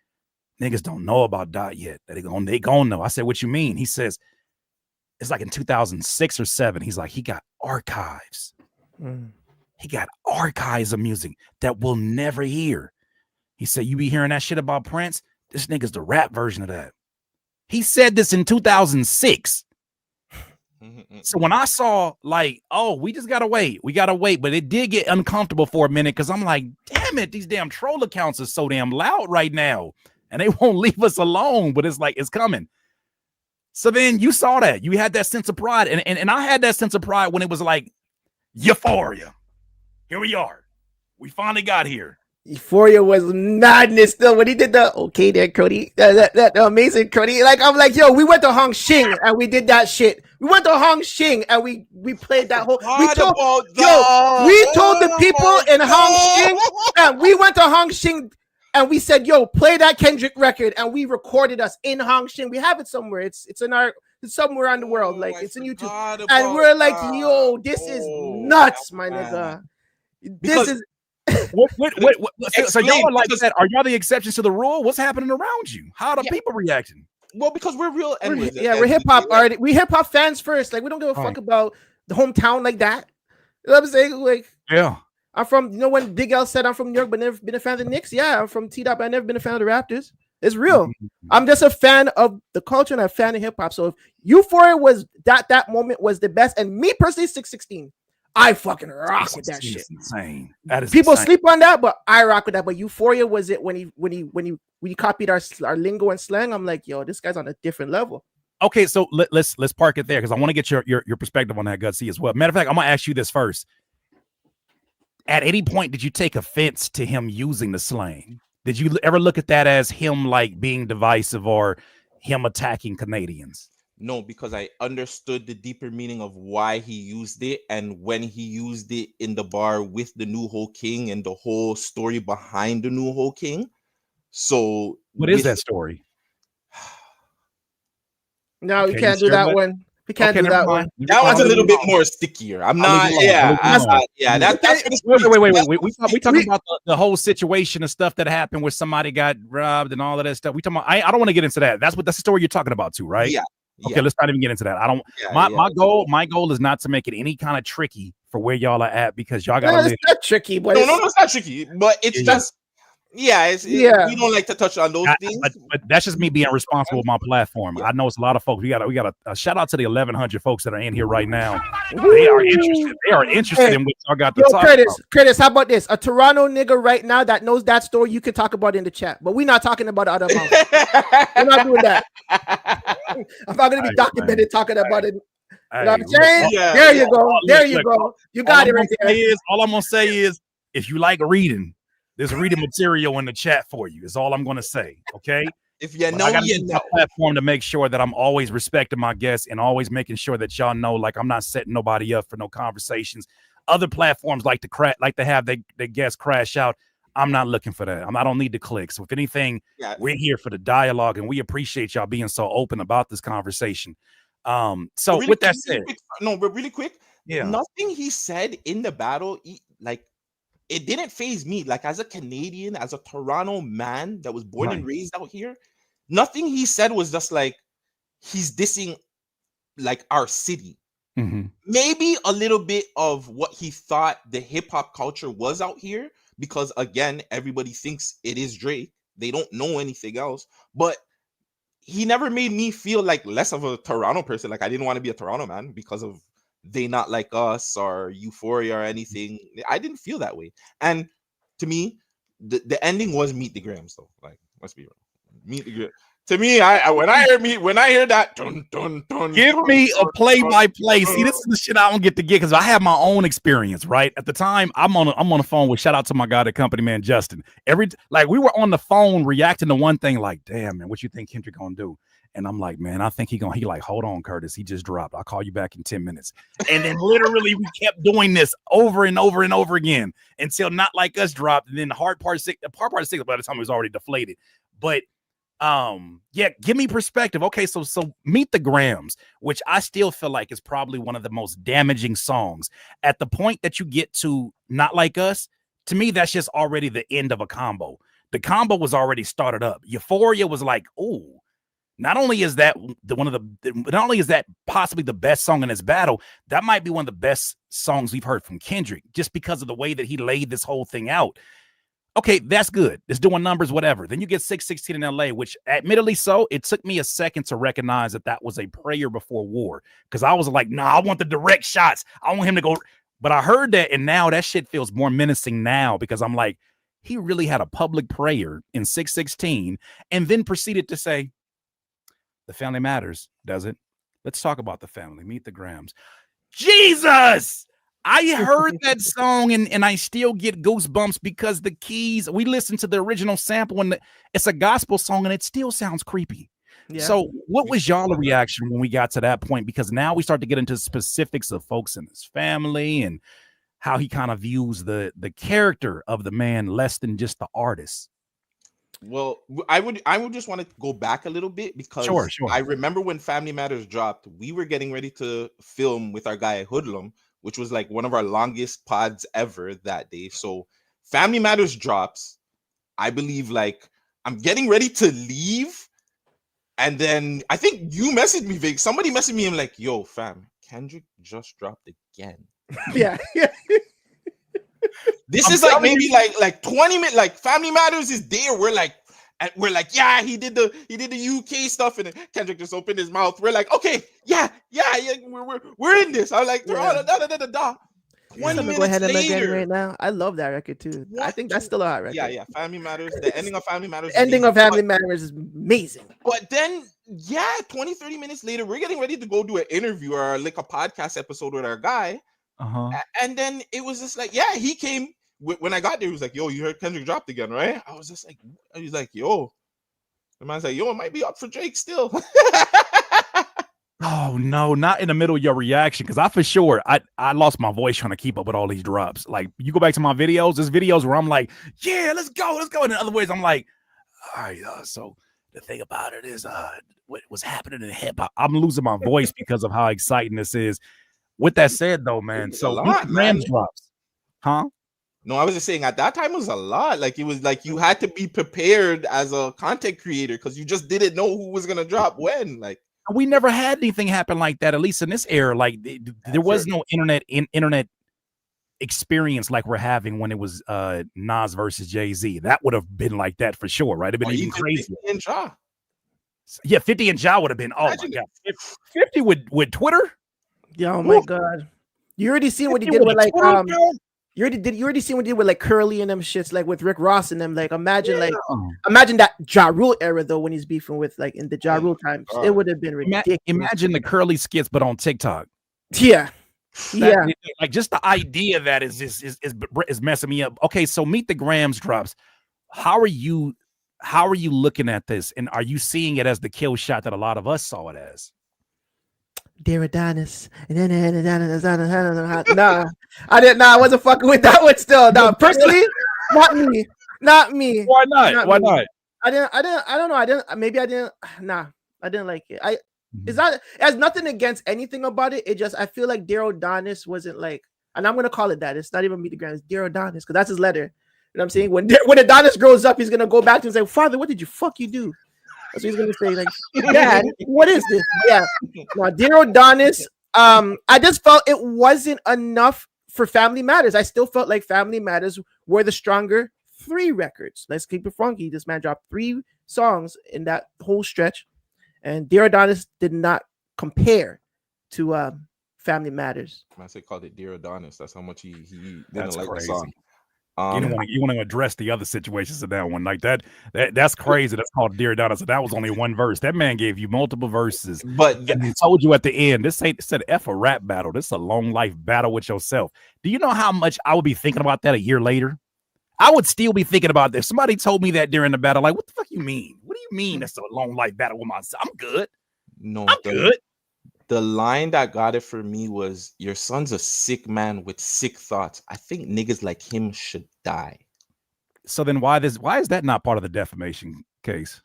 niggas don't know about Dot yet. They gonna know. I said, what you mean? He says, it's like in 2006 or 7. He's like, he got archives. He got archives of music that we'll never hear. He said, you be hearing that shit about Prince? This nigga's the rap version of that. He said this in 2006. So when I saw like, oh, we just gotta wait, but it did get uncomfortable for a minute because I'm like, damn it, these damn troll accounts are so damn loud right now, and they won't leave us alone. But it's like it's coming. So then you saw that, you had that sense of pride, and I had that sense of pride when it was like Euphoria. Here we are, we finally got here. Euphoria was madness still when he did the okay there, Cody. That amazing Cody. Like I'm like, yo, we went to Hong Shing and we did that shit. We went to Hong Shing and we played that whole. We told the people in Hong Shing, and we went to Hong Shing and we said, yo, play that Kendrick record, and we recorded us in Hong Shing. We have it somewhere. It's somewhere on the world. Like it's in YouTube, and we're like, yo, this is nuts, my nigga. This is. What, so y'all are like that? Are y'all the exceptions to the rule? What's happening around you? How are the people reacting? Well, because we're real. We're hip hop artists. We hip hop fans first. Like we don't give a fuck about the hometown like that. You know what I'm saying? Like, yeah, I'm from. You know when Big L said I'm from New York, but never been a fan of the Knicks. Yeah, I'm from T-Dop. I never been a fan of the Raptors. It's real. I'm just a fan of the culture and a fan of hip hop. So if Euphoria was that moment was the best, and me personally, 616. I fucking rock with that shit. Insane. That is people insane. sleep on that, but I rock with that. But Euphoria was it when he copied our lingo and slang. I'm like, yo, this guy's on a different level. Okay, so let's park it there because I want to get your perspective on that, Gutsy, as well. Matter of fact, I'm gonna ask you this first. At any point, did you take offense to him using the slang? Did you ever look at that as him like being divisive or him attacking Canadians? No, because I understood the deeper meaning of why he used it and when he used it in the bar with the New Ho King and the whole story behind the New Ho King. So what is that story? No, we can't do that one. We can't do that one. That one's a little bit more stickier. I'm not. Yeah, that's wait. We talking about the whole situation and stuff that happened where somebody got robbed and all of that stuff. We talking about. I don't want to get into that. That's the story you're talking about too, right? Yeah. Okay, let's not even get into that. I don't. My goal is not to make it any kind of tricky for where y'all are at because y'all got. No, it's not tricky, but no, it's not tricky. But it's just. Yeah, we don't like to touch on those things. But that's just me being responsible with my platform. I know it's a lot of folks. We got a shout out to the 1,100 folks that are in here right now. They are interested in what y'all got to talk about. Curtis, how about this? A Toronto nigga right now that knows that story, you can talk about it in the chat. But we're not talking about the other amount. We're not doing that. I'm not going to be documented talking about it. You know what I'm saying? There you go. There you go. You got it right there. All I'm going to say is, if you like reading, there's reading material in the chat for you. Is all I'm going to say. Okay. If you know, I got to use my platform to make sure that I'm always respecting my guests and always making sure that y'all know, like I'm not setting nobody up for no conversations. Other platforms like to have their guests crash out. I'm not looking for that. I don't need the clicks. So if anything, we're here for the dialogue, and we appreciate y'all being so open about this conversation. So really with that said, but really quick, nothing he said in the battle, it didn't phase me. Like as a Canadian, as a Toronto man that was born and raised out here, nothing he said was just like he's dissing like our city. Mhm. Maybe a little bit of what he thought the hip hop culture was out here, because again, everybody thinks it is Drake. They don't know anything else. But he never made me feel like less of a Toronto person. Like I didn't want to be a Toronto man because of They Not Like Us or Euphoria or anything. I didn't feel that way. And to me, the ending was Meet the Grams, though. Like, let's be real. Meet the Grams. To me, when I hear that, dun, dun, dun, Give dun, me dun, a play-by-play. dun, See, this is the shit I don't get to get because I have my own experience. Right at the time, I'm on the phone with shout out to my guy, the company man Justin. We were on the phone reacting to one thing, like, damn man, what you think Kendrick gonna do? And I'm like, man, I think he like, hold on, Curtis, he just dropped. I'll call you back in 10 minutes. And then literally we kept doing this over and over and over again until Not Like Us dropped. And then the part six by the time it was already deflated. But yeah, give me perspective. Okay, so Meet the Grams, which I still feel like is probably one of the most damaging songs. At the point that you get to Not Like Us, to me, that's just already the end of a combo. The combo was already started up. Euphoria was like, oh, not only is that possibly the best song in this battle, that might be one of the best songs we've heard from Kendrick, just because of the way that he laid this whole thing out. Okay, that's good. It's doing numbers, whatever. Then you get 616 in LA, which admittedly so, it took me a second to recognize that was a prayer before war. Because I was like, nah, I want the direct shots. I want him to go. But I heard that, and now that shit feels more menacing now because I'm like, he really had a public prayer in 616 and then proceeded to say, the family matters, does it? Let's talk about the family. Meet the Grams. Jesus! I heard that song and I still get goosebumps because the keys, we listened to the original sample and it's a gospel song and it still sounds creepy. Yeah. So what was y'all reaction when we got to that point? Because now we start to get into specifics of folks in his family and how he kind of views the character of the man less than just the artist. Well, I would just want to go back a little bit because sure. I remember when Family Matters dropped, we were getting ready to film with our guy Hoodlum, which was like one of our longest pods ever that day. So Family Matters drops. I believe like I'm getting ready to leave. And then I think you messaged me, Vic. Somebody messaged me and like, yo, fam, Kendrick just dropped again. Yeah. This is like maybe like 20 minutes, like Family Matters is there. We're like, yeah, he did the UK stuff, and Kendrick just opened his mouth. We're like, okay, yeah, we're in this. I'm like, yeah. 20 minutes go ahead and later. Again right now. I love that record too. I think that's still a hot record. Yeah. Family Matters. The ending of Family Matters. Matters is amazing. But then, 20-30 minutes later, we're getting ready to go do an interview or like a podcast episode with our guy. And then it was just like, he came when I got there. He was like, yo, you heard Kendrick dropped again, right? I was just like, he's like, yo, the man's like, yo, it might be up for Drake still. Oh no, not in the middle of your reaction, because I for sure I lost my voice trying to keep up with all these drops. Like you go back to my videos, there's videos where I'm like, yeah, let's go. And in other ways, I'm like, all right, so the thing about it is what was happening in hip hop. I'm losing my voice because of how exciting this is. With that said, though, man, so Grams drops, huh? No, I was just saying at that time it was a lot. Like it was like you had to be prepared as a content creator because you just didn't know who was gonna drop when. Like we never had anything happen like that, at least in this era. Like there was no internet experience like we're having when it was Nas versus Jay-Z. That would have been like that for sure, right? It'd been even crazy. 50 and Ja. Yeah, 50 and Ja would have been. Oh my god, 50 with Twitter. Yeah, oh my god! You already seen what he did with like You already seen what he did with like Curly and them shits, like with Rick Ross and them. Like imagine that Ja Rule era though, when he's beefing with like in the Ja Rule times, it would have been ridiculous. Imagine the Curly skits, but on TikTok. Yeah, like just the idea that is messing me up. Okay, so Meet the Grams drops. How are you looking at this, and are you seeing it as the kill shot that a lot of us saw it as? Dear Adonis. Nah, I didn't. Nah, I wasn't fucking with that one still. No, personally, not me. Why not? Why not? I don't know. Nah, I didn't like it. It has nothing against anything about it. It just, I feel like Dear Adonis wasn't like, and I'm gonna call it that. It's not even Meet the Grams. Dear Adonis, because that's his letter. You know what I'm saying? When Adonis grows up, he's gonna go back to him and say, Father, what did you do? That's what he's gonna say. Like, Dad, what is this? Yeah. Now, Dear Adonis, I just felt it wasn't enough for Family Matters. I still felt like Family Matters were the stronger 3 records. Let's keep it funky. This man dropped 3 songs in that whole stretch, and Dear Adonis did not compare to Family Matters. I say called it Dear Adonis. That's how much he didn't That's like crazy. the song. You want to address the other situations of that one like that's crazy. That's called Dear Adonis. So that was only one verse. That man gave you multiple verses, but and he told you at the end, this said F a rap battle. This is a long life battle with yourself. Do you know how much I would be thinking about that a year later? I would still be thinking about this. Somebody told me that during the battle. Like, what the fuck you mean? What do you mean that's a long life battle with myself? I'm good. No, I'm good. The line that got it for me was, "Your son's a sick man with sick thoughts. I think niggas like him should die." So then why is that not part of the defamation case?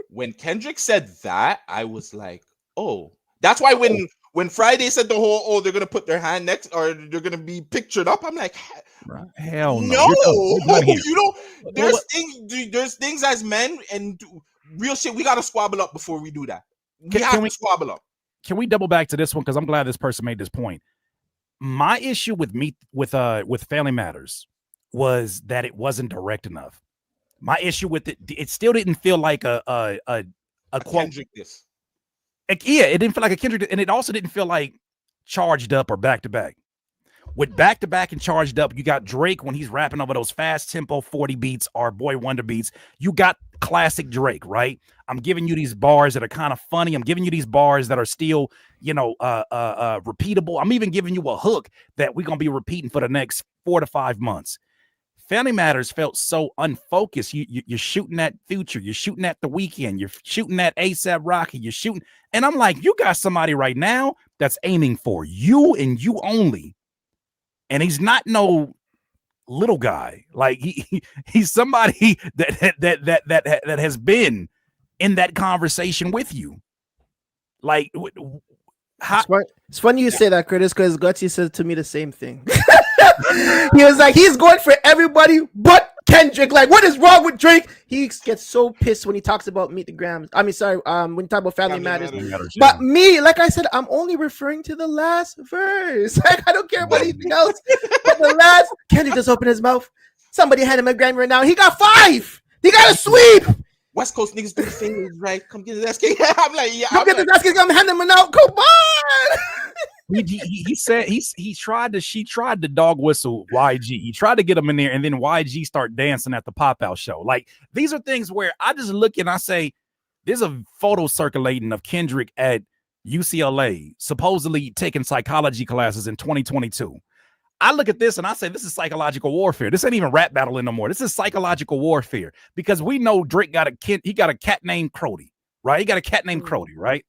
When Kendrick said that, I was like, oh, that's why when Friday said the whole, oh, they're gonna put their hand next or they're gonna be pictured up, I'm like, hell no. You don't. There's things as men and real shit. We gotta squabble up before we do that. We have to squabble up. Can we double back to this one? Because I'm glad this person made this point. My issue with Family Matters was that it wasn't direct enough. My issue with it still didn't feel like a quote. Kendrick this. Yeah, it didn't feel like a Kendrick, and it also didn't feel like charged up or back to back. With back to back and charged up, you got Drake when he's rapping over those fast tempo 40 beats or Boy Wonder beats. You got classic Drake, right? I'm giving you these bars that are kind of funny. I'm giving you these bars that are still, repeatable. I'm even giving you a hook that we're gonna be repeating for the next 4 to 5 months. Family Matters felt so unfocused. You're shooting at Future, you're shooting at The Weeknd, you're shooting at A$AP Rocky, you're shooting, and I'm like, you got somebody right now that's aiming for you and you only. And he's not no little guy. Like he's somebody that has been in that conversation with you. Like, it's funny you say that, Curtis, because Gutsy said to me the same thing. He was like, he's going for everybody but Kendrick. Like, what is wrong with Drake? He gets so pissed when he talks about Meet the Grams. I mean, sorry, when you talk about Family Matters. But me, like I said, I'm only referring to the last verse. Like, I don't care about anything else. But the last, Kendrick just opened his mouth. Somebody hand him a Grammy right now. He got 5. He got a sweep. West Coast niggas do the fingers, right? Come get this SK. I'm like, yeah. Come get this SK. Come hand him out. Come on. He said she tried to dog whistle YG. He tried to get him in there, and then YG start dancing at the pop-out show. Like, these are things where I just look and I say, there's a photo circulating of Kendrick at UCLA, supposedly taking psychology classes in 2022. I look at this and I say, this is psychological warfare. This ain't even rap battling no more. This is psychological warfare, because we know Drake got a kid. He got a cat named Crody, right? He got a cat named Crody, right?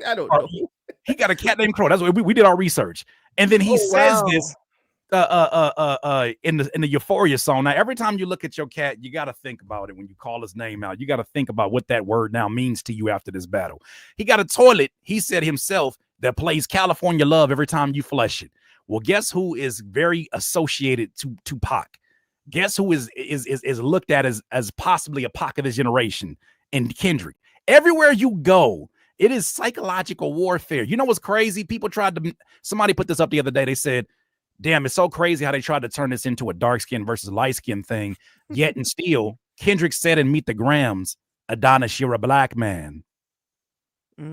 I don't know. He got a cat named Crow. That's what we did our research. And then he says this in the Euphoria song. Now, every time you look at your cat, you got to think about it when you call his name out. You got to think about what that word now means to you after this battle. He got a toilet, he said himself, that plays California Love every time you flush it. Well, guess who is very associated to Tupac? Guess who is looked at as possibly a Pac of his generation? And Kendrick. Everywhere you go, it is psychological warfare. You know what's crazy? Somebody put this up the other day. They said, damn, it's so crazy how they tried to turn this into a dark skin versus light skin thing. Yet and still, Kendrick said in Meet the Grams, Adonis, you're a black man. We're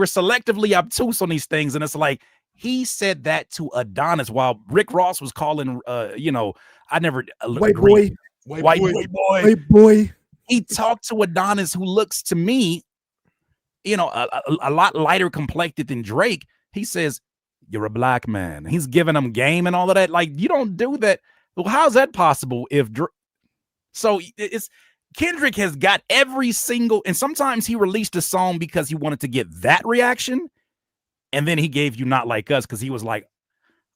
selectively obtuse on these things. And it's like, he said that to Adonis while Rick Ross was calling, I never white boy. He talked to Adonis, who looks to me, a lot lighter complected than Drake. He says, you're a black man. He's giving him game and all of that. Like, you don't do that. Well, how's that possible? So it's Kendrick has got every single, and sometimes he released a song because he wanted to get that reaction. And then he gave you Not Like Us because he was like,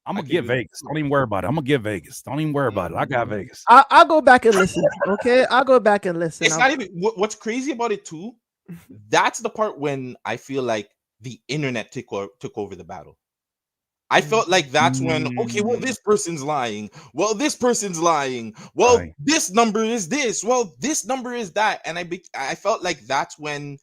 I'm gonna give Vegas. Don't even worry about it. I'm gonna give Vegas. Don't even worry about it. I got Vegas. I'll go back and listen. Okay, I'll go back and listen. It's not even what's crazy about it too. That's the part when I feel like the internet took over the battle. I felt like that's when, okay, well, this person's lying. Well, this person's lying. Well, Right. this number is this. Well, this number is that. And I felt like that's when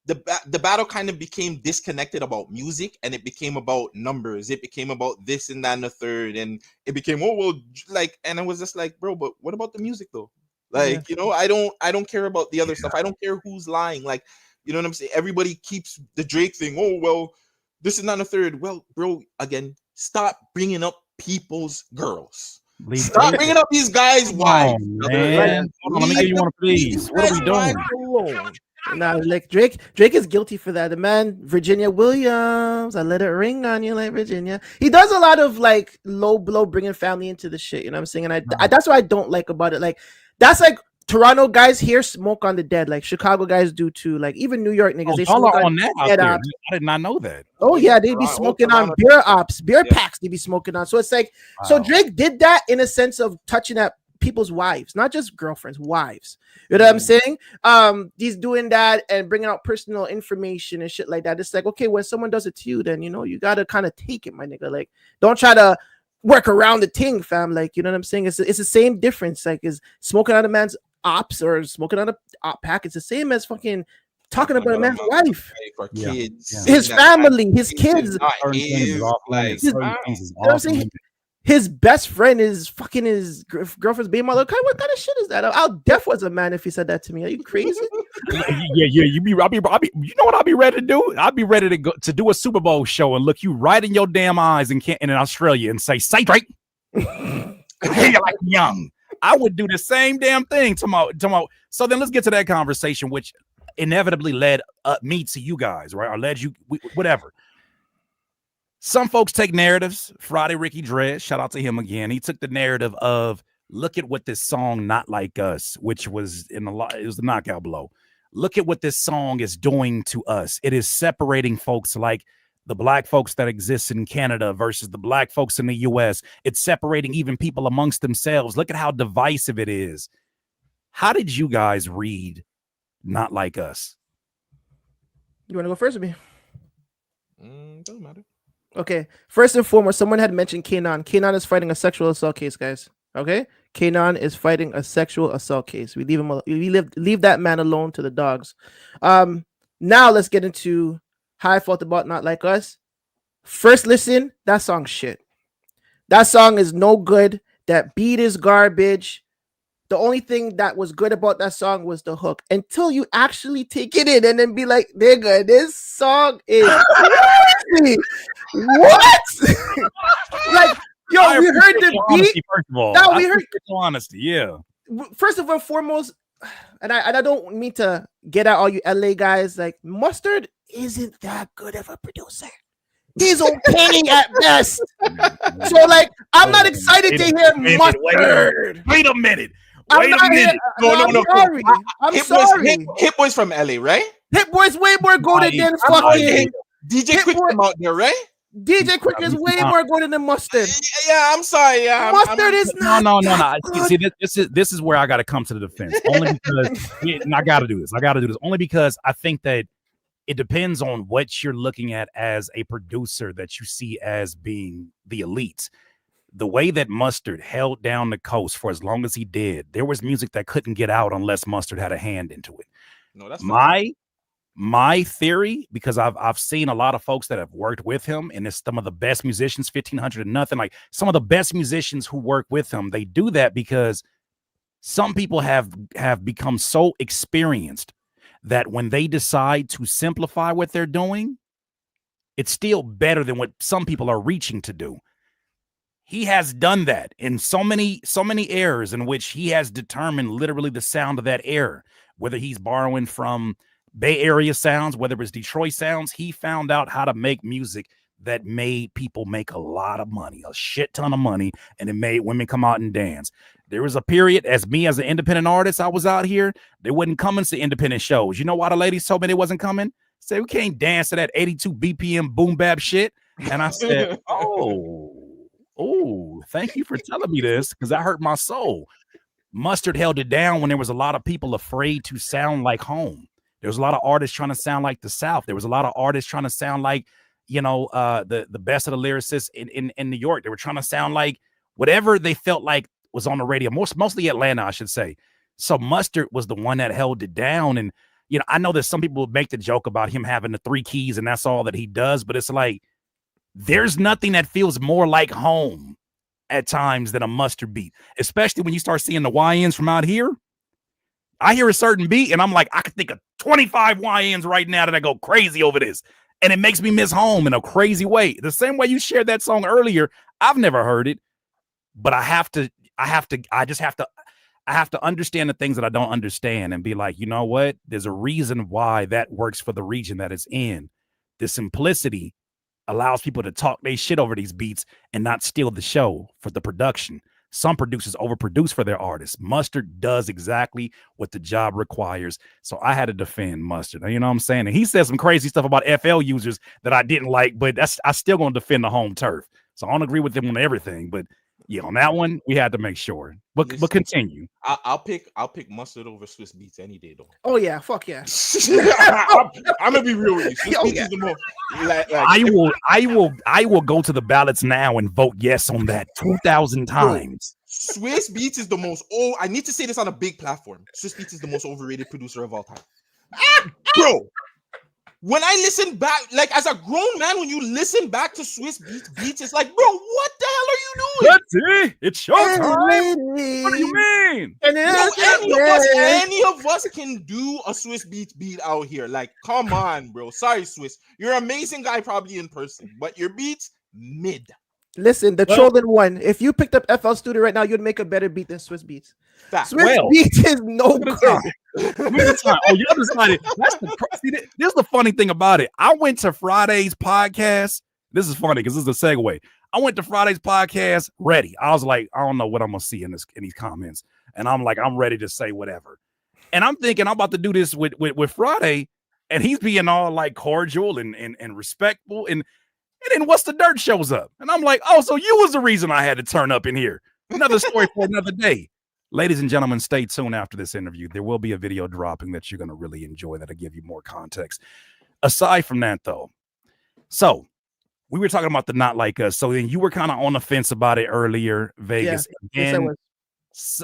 the battle kind of became disconnected about music, and it became about numbers. It became about this and that and the third, and it became, oh well, like, and I was just like, bro, but what about the music though? Like, I don't care about the other stuff. I don't care who's lying. Like, you know what I'm saying? Everybody keeps the Drake thing. Oh well, this is not a third. Well, bro, again, stop bringing up people's girls. Stop bringing up these guys' wives. Man. Hold on, let me give you one, please. What are we doing? Alone. Nah, like Drake is guilty for that. The man, Virginia Williams, I let it ring on you like Virginia. He does a lot of like low blow, bringing family into the shit. You know what I'm saying? And I that's what I don't like about it. Like that's like Toronto guys here smoke on the dead, like Chicago guys do too. Like even New York niggas, they smoke on that out dead there. ops. I did not know that. Oh yeah, they be smoking on beer ops, beer packs. They be smoking on. So it's like, so Drake did that in a sense of touching at people's wives, not just girlfriends, wives. You know what I'm saying? He's doing that and bringing out personal information and shit like that. It's like, okay, when someone does it to you, then you know you gotta kind of take it, my nigga. Like, don't try to work around the thing, fam. Like, you know what I'm saying? It's the same difference. Like, is smoking on a man's ops or smoking on a op pack. It's the same as fucking talking about a man's wife, kids, his family, his kids. Like, you know what I'm saying? His best friend is fucking his girlfriend's baby mother. What kind of shit is that? I'll deaf was a man if he said that to me. Are you crazy? Yeah. You know what I'll be ready to do? I'll be ready to go to do a Super Bowl show and look you right in your damn eyes in Australia and say Drake, hey, you like young. I would do the same damn thing tomorrow. So then let's get to that conversation, which inevitably led me to you guys, right? Or led you, whatever. Some folks take narratives. Friday Ricky Dread, shout out to him again. He took the narrative of, look at what this song Not Like Us, which was it was the knockout blow. Look at what this song is doing to us. It is separating folks like the black folks that exist in Canada versus the black folks in the US. It's separating even people amongst themselves. Look at how divisive it is. How did you guys read Not Like Us? You want to go first with me? Doesn't matter. Okay. First and foremost, someone had mentioned Kanan. Kanan is fighting a sexual assault case, guys. Okay. Kanan is fighting a sexual assault case. We leave that man alone to the dogs. Now let's get into how I felt about Not Like Us. First listen, that song's shit. That song is no good. That beat is garbage. The only thing that was good about that song was the hook. Until you actually take it in and then be like, nigga, this song is crazy. What? Like, yo, we heard the beat. Honesty, first of all. No, we heard honesty, yeah. First of all, foremost, and I don't mean to get at all you LA guys, like Mustard isn't that good of a producer. He's okay at best. So, like, I'm not excited to hear Mustard. Wait a minute. I'm sorry. I'm sorry. Hit Boy's from LA, right? Hit Boy's way more golden than fucking DJ Quick from out there, right? DJ Quick is way more golden than Mustard. Yeah, I'm sorry. Yeah, Mustard is not. No. See, this is where I got to come to the defense. Only because I got to do this. Only because I think that it depends on what you're looking at as a producer that you see as being the elite. The way that Mustard held down the coast for as long as he did, there was music that couldn't get out unless Mustard had a hand into it. No, that's my theory, because I've seen a lot of folks that have worked with him, and it's some of the best musicians, 1500 and nothing, like some of the best musicians who work with him. They do that because some people have become so experienced that when they decide to simplify what they're doing, it's still better than what some people are reaching to do. He has done that in so many errors in which he has determined literally the sound of that error, whether he's borrowing from Bay Area sounds, whether it's Detroit sounds. He found out how to make music that made people make a lot of money, a shit ton of money, and it made women come out and dance. There was a period as an independent artist, I was out here, they wasn't coming to independent shows. You know why the ladies told me they wasn't coming? Said, we can't dance to that 82 BPM boom bap shit. And I said, oh, thank you for telling me this, because that hurt my soul. Mustard held it down when there was a lot of people afraid to sound like home. There was a lot of artists trying to sound like the South. There was a lot of artists trying to sound like the best of the lyricists in New York. They were trying to sound like whatever they felt like was on the radio, mostly Atlanta, I should say. So Mustard was the one that held it down. And, I know that some people make the joke about him having the 3 keys and that's all that he does, but it's like, there's nothing that feels more like home at times than a Mustard beat, especially when you start seeing the YNs from out here. I hear a certain beat and I'm like, I could think of 25 YNs right now that I go crazy over this. And it makes me miss home in a crazy way. The same way you shared that song earlier. I've never heard it, but I have to understand the things that I don't understand and be like, you know what? There's a reason why that works for the region that it's in. The simplicity allows people to talk their shit over these beats and not steal the show for the production. Some producers overproduce for their artists. Mustard does exactly what the job requires. So I had to defend Mustard. You know what I'm saying? And he said some crazy stuff about FL users that I didn't like, but I still going to defend the home turf. So I don't agree with him on everything, but yeah, on that one, we had to make sure. But continue. I'll pick Mustard over Swiss Beats any day though. Oh yeah, fuck yeah. I'm gonna be real with you. Swiss Beats is the most. I will go to the ballots now and vote yes on that 2,000 times. Swiss Beats is the most. Oh, I need to say this on a big platform. Swiss Beats is the most overrated producer of all time, bro. When I listen back, like as a grown man, when you listen back to Swiss Beats, it's like, bro, what the hell are you doing? That's it. It's showtime. What do you mean? Any of us can do a Swiss Beats beat out here. Like, come on, bro. Sorry, Swiss. You're an amazing guy, probably in person, but your beats mid. Listen, the trolling one. If you picked up FL Studio right now, you'd make a better beat than Swiss Beats. Swiss Beats is no good. You decided. This is the funny thing about it. I went to Friday's podcast. This is funny because this is a segue. I went to Friday's podcast ready. I was like, I don't know what I'm gonna see in these comments, and I'm like, I'm ready to say whatever. And I'm thinking I'm about to do this with Friday, and he's being all like cordial and respectful and then What's the Dirt shows up. And I'm like, oh, so you was the reason I had to turn up in here. Another story for another day. Ladies and gentlemen, stay tuned after this interview. There will be a video dropping that you're going to really enjoy that'll give you more context. Aside from that, though, so we were talking about the Not Like Us. So then you were kind of on the fence about it earlier, Vegas. Yeah, and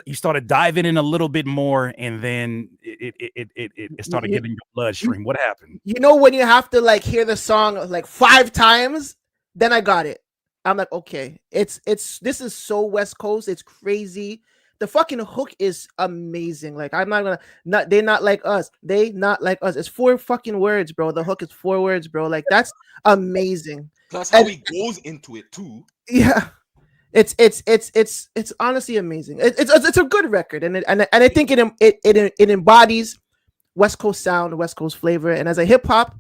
you started diving in a little bit more, and then it started getting your bloodstream. What happened? You know when you have to like hear the song like 5 times, then I got it. I'm like, okay, this is so West Coast. It's crazy. The fucking hook is amazing. Like I'm they not like us. They not like us. It's 4 fucking words, bro. The hook is 4 words, bro. Like that's amazing. Plus how he goes into it too. Yeah. It's honestly amazing. It's a good record, and I think it embodies West Coast sound, West Coast flavor. And as a hip hop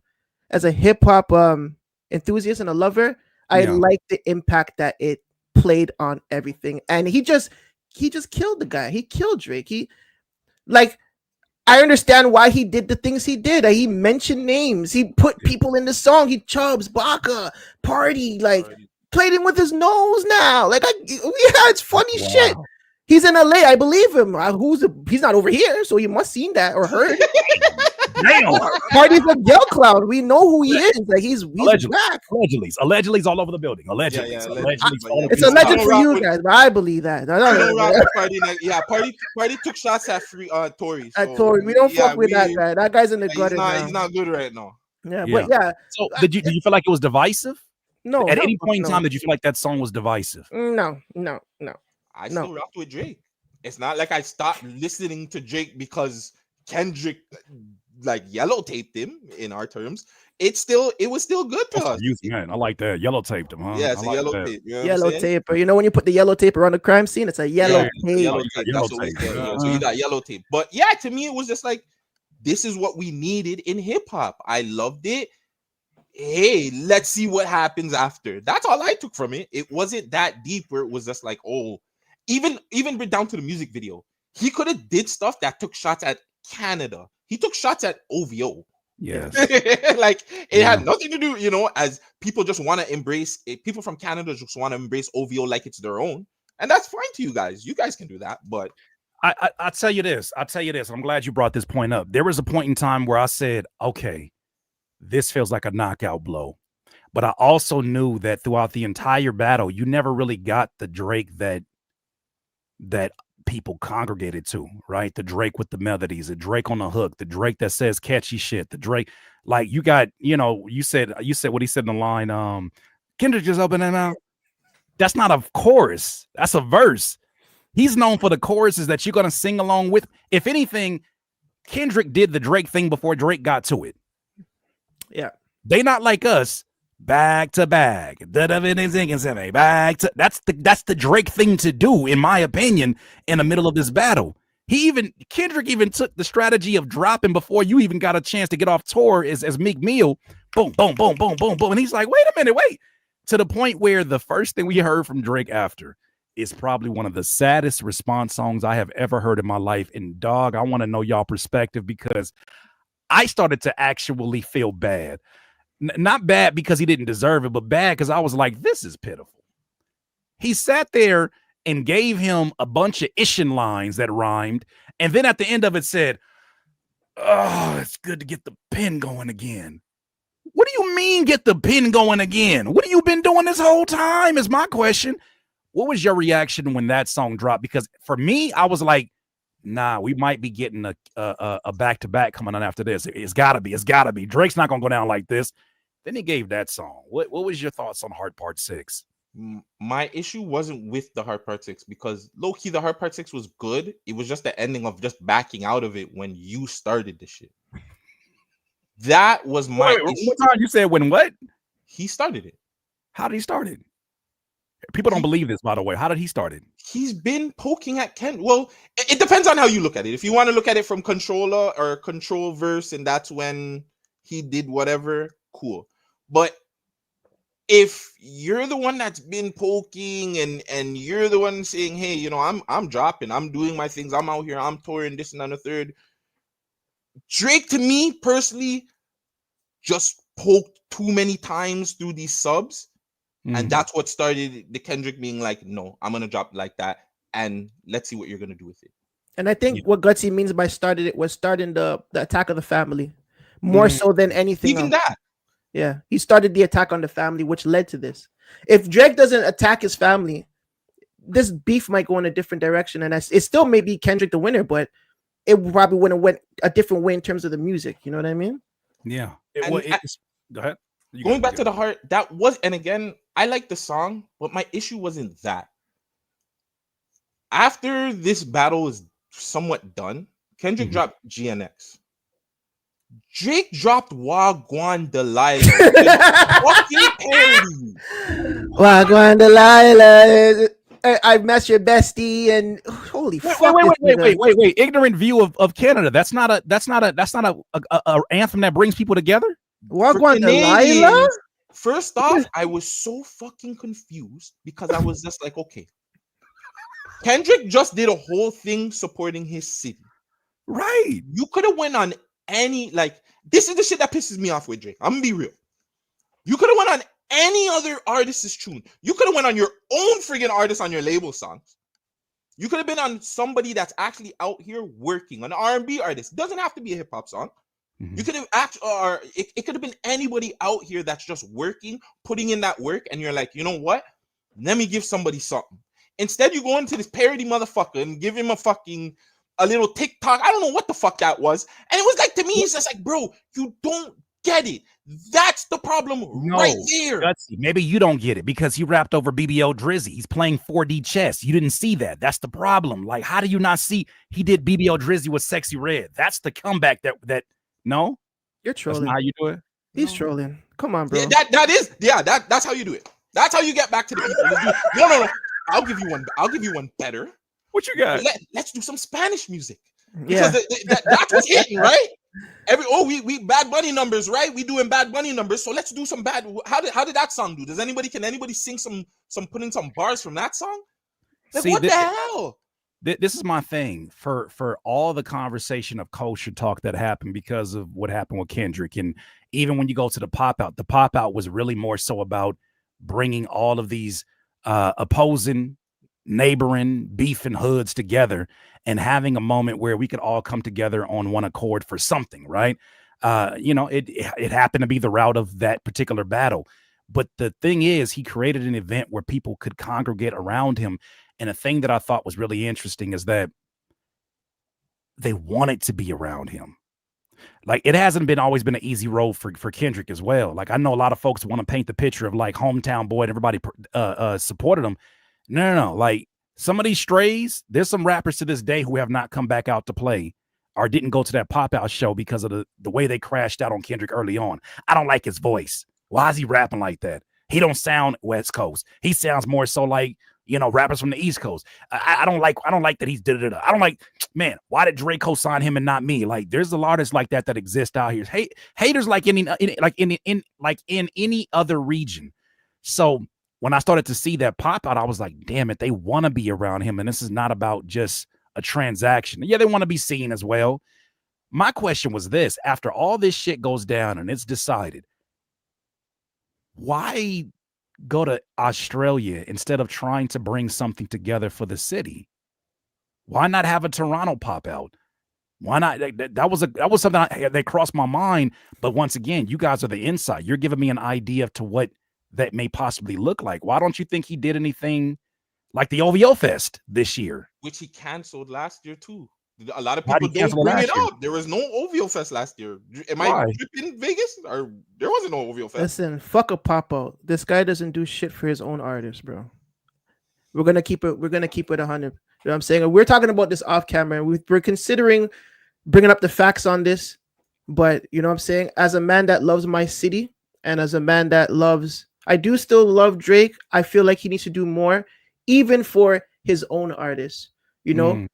enthusiast and a lover, I like the impact that it played on everything. And he just killed the guy. He killed Drake. I understand why he did the things he did. He mentioned names. He put people in the song. He Chubbs, Baca, Party, played him with his nose now. It's funny shit. He's in LA. I believe him. He's not over here, so he must seen that or heard. Damn. Party's a Yell Cloud. We know who he is. Like he's back. Allegedly's all over the building. Allegedly. It's a legend for you guys, but I believe that. Party took shots at Tory. At Tory, we don't fuck with that guy. That guy's in the gutter. He's not good right now. But yeah. So did you feel like it was divisive? No. At any point in time, did you feel like that song was divisive? No. I still rocked with Drake. It's not like I stopped listening to Drake because Kendrick yellow taped him in our terms. It was still good to us. Man, I like that. Yellow taped him, huh? Yeah, it's a yellow tape. You know yellow tape. You know when you put the yellow tape around the crime scene, it's a yellow tape. So you got yellow tape. But yeah, to me, it was just like, this is what we needed in hip hop. I loved it. Hey, let's see what happens after. That's all I took from it. It wasn't that deep where it was just like, oh, even down to the music video. He could have did stuff that took shots at Canada. He took shots at OVO. Yes. It had nothing to do, as people just want to embrace it. People from Canada just want to embrace OVO like it's their own. And that's fine to you guys. You guys can do that. But I'll tell you this. I'm glad you brought this point up. There was a point in time where I said, okay, this feels like a knockout blow. But I also knew that throughout the entire battle, you never really got the Drake that people congregated to, right? The Drake with the melodies, the Drake on the hook, the Drake that says catchy shit, the Drake, like you got, you said what he said in the line, Kendrick just opened that mouth. That's not a chorus. That's a verse. He's known for the choruses that you're going to sing along with. If anything, Kendrick did the Drake thing before Drake got to it. Yeah. They not like us. Back to back. Back to that's the Drake thing to do, in my opinion, in the middle of this battle. Kendrick even took the strategy of dropping before you even got a chance to get off tour as Meek Mill. Boom, boom, boom, boom, boom, boom. And he's like, wait a minute, wait. To the point where the first thing we heard from Drake after is probably one of the saddest response songs I have ever heard in my life. And dog, I want to know y'all perspective, because I started to actually feel bad. Not bad because he didn't deserve it, but bad because I was like, this is pitiful. He sat there and gave him a bunch of Ishin lines that rhymed. And then at the end of it said, oh, it's good to get the pen going again. What do you mean get the pen going again? What have you been doing this whole time is my question. What was your reaction when that song dropped? Because for me, I was like, nah, we might be getting a back-to-back coming on after this. It's gotta be. Drake's not gonna go down like this. Then he gave that song. What was your thoughts on Heart Part 6? My issue wasn't with the Heart Part 6, because low-key the Heart Part 6 was good. It was just the ending of just backing out of it when you started the shit. That was my issue. What time you said when what? He started it. How did he start it? People don't believe this, by the way. How did he start it? He's been poking at Ken. Well, it depends on how you look at it. If you want to look at it from controller or control verse, and that's when he did whatever, cool. But if you're the one that's been poking and you're the one saying, hey, I'm dropping, I'm doing my things, I'm out here, I'm touring this and the third. Drake, to me personally, just poked too many times through these subs. And that's what started the Kendrick being like, no, I'm going to drop like that. And let's see what you're going to do with it. And I think what Gutsy means by starting the attack of the family more so than anything Even else. that. Yeah. He started the attack on the family, which led to this. If Drake doesn't attack his family, this beef might go in a different direction. And it still may be Kendrick the winner, but it probably wouldn't have went a different way in terms of the music. You know what I mean? Yeah. Go ahead. Going back to the heart, that was, and again, I like the song, but my issue wasn't that. After this battle is somewhat done, Kendrick dropped GNX. Drake dropped Wagwan Delilah. Fucking parody. Wagwan Delilah. I've met your bestie, and holy fuck! Wait! Ignorant view of Canada. That's not a anthem that brings people together. Wagwan Delilah. First off, I was so fucking confused because I was just like, okay, Kendrick just did a whole thing supporting his city, right? You could have went on any, like, this is the shit that pisses me off with Drake. I'm gonna be real. You could have went on any other artist's tune. You could have went on your own friggin' artist on your label songs. You could have been on somebody that's actually out here working, an R&B artist. Doesn't have to be a hip hop song. You could have it could have been anybody out here that's just working, putting in that work, and you're like, you know what? Let me give somebody something. Instead, you go into this parody motherfucker and give him a little TikTok. I don't know what the fuck that was. And it was like, to me, it's just like, bro, you don't get it. That's the problem right there. Gutsy, maybe you don't get it because he rapped over BBO Drizzy. He's playing 4D chess. You didn't see that. That's the problem. Like, how do you not see he did BBO Drizzy with Sexy Red? That's the comeback that no? You're trolling. That's not how you do it? He's trolling. Come on, bro. Yeah, that's how you do it. That's how you get back to the people. No. I'll give you one better. What you got? Let's do some Spanish music. Yeah. Because that's what's hitting, right? We Bad Bunny numbers, right? We doing Bad Bunny numbers, so let's do some how did that song do? Can anybody sing some put in some bars from that song? Like, what the hell? This is my thing for all the conversation of culture talk that happened because of what happened with Kendrick. And even when you go to the pop out was really more so about bringing all of these opposing, neighboring, beefing hoods together and having a moment where we could all come together on one accord for something, right? It happened to be the route of that particular battle. But the thing is, he created an event where people could congregate around him. And a thing that I thought was really interesting is that they wanted to be around him. Like, it hasn't been always been an easy road for Kendrick as well. Like, I know a lot of folks want to paint the picture of like hometown boy and everybody supported him. No. Like, some of these strays, there's some rappers to this day who have not come back out to play or didn't go to that pop-out show because of the way they crashed out on Kendrick early on. I don't like his voice. Why is he rapping like that? He don't sound West Coast. He sounds more so like, you know, rappers from the East Coast. I don't like that he's da-da-da. I don't like, man, why did Drake co-sign him and not me? Like, there's a lot of artists like that exist out here. Haters like in any other region. So when I started to see that pop out, I was like, damn it, they want to be around him. And this is not about just a transaction. Yeah, they want to be seen as well. My question was this: after all this shit goes down and it's decided, why go to Australia instead of trying to bring something together for the city? Why not have a Toronto pop out? Why not? That was something that crossed my mind. But once again, you guys are the insight. You're giving me an idea to what that may possibly look like. Why don't you think he did anything like the OVO Fest this year? Which he canceled last year too. A lot of people don't bring it up. There was no OVO Fest last year. Am I tripping, Vegas? Or there wasn't no OVO Fest? Listen, fuck a pop out. This guy doesn't do shit for his own artists, bro. We're gonna keep it 100. You know what I'm saying? We're talking about this off camera. We're considering bringing up the facts on this, but you know what I'm saying? As a man that loves my city, and as a man that I do still love Drake. I feel like he needs to do more, even for his own artists. You know.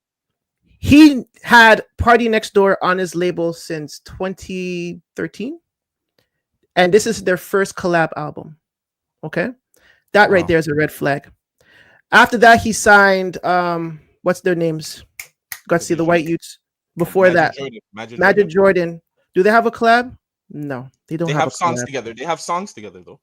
He had Party Next Door on his label since 2013, and this is their first collab album. Okay, that right there is a red flag. After that, he signed what's their names? Got to see the White Youths. Before Magic Jordan. Do they have a collab? No, they don't. They have songs together. They have songs together though.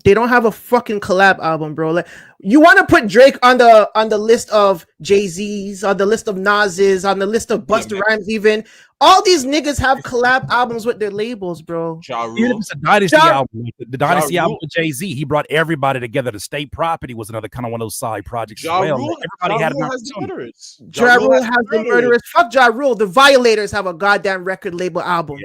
They don't have a fucking collab album, bro. Like, you want to put Drake on the list of Jay-Z's, on the list of Nas's, on the list of Busta Rhymes, even. All these niggas have collab albums with their labels, bro. Even if it's a Dynasty album, the Dynasty album with Jay-Z, he brought everybody together. The State Property was another kind of one of those side projects as well. Everybody had an opportunity. Ja Rule has the Murderers. Fuck Ja Rule. The Violators have a goddamn record label album.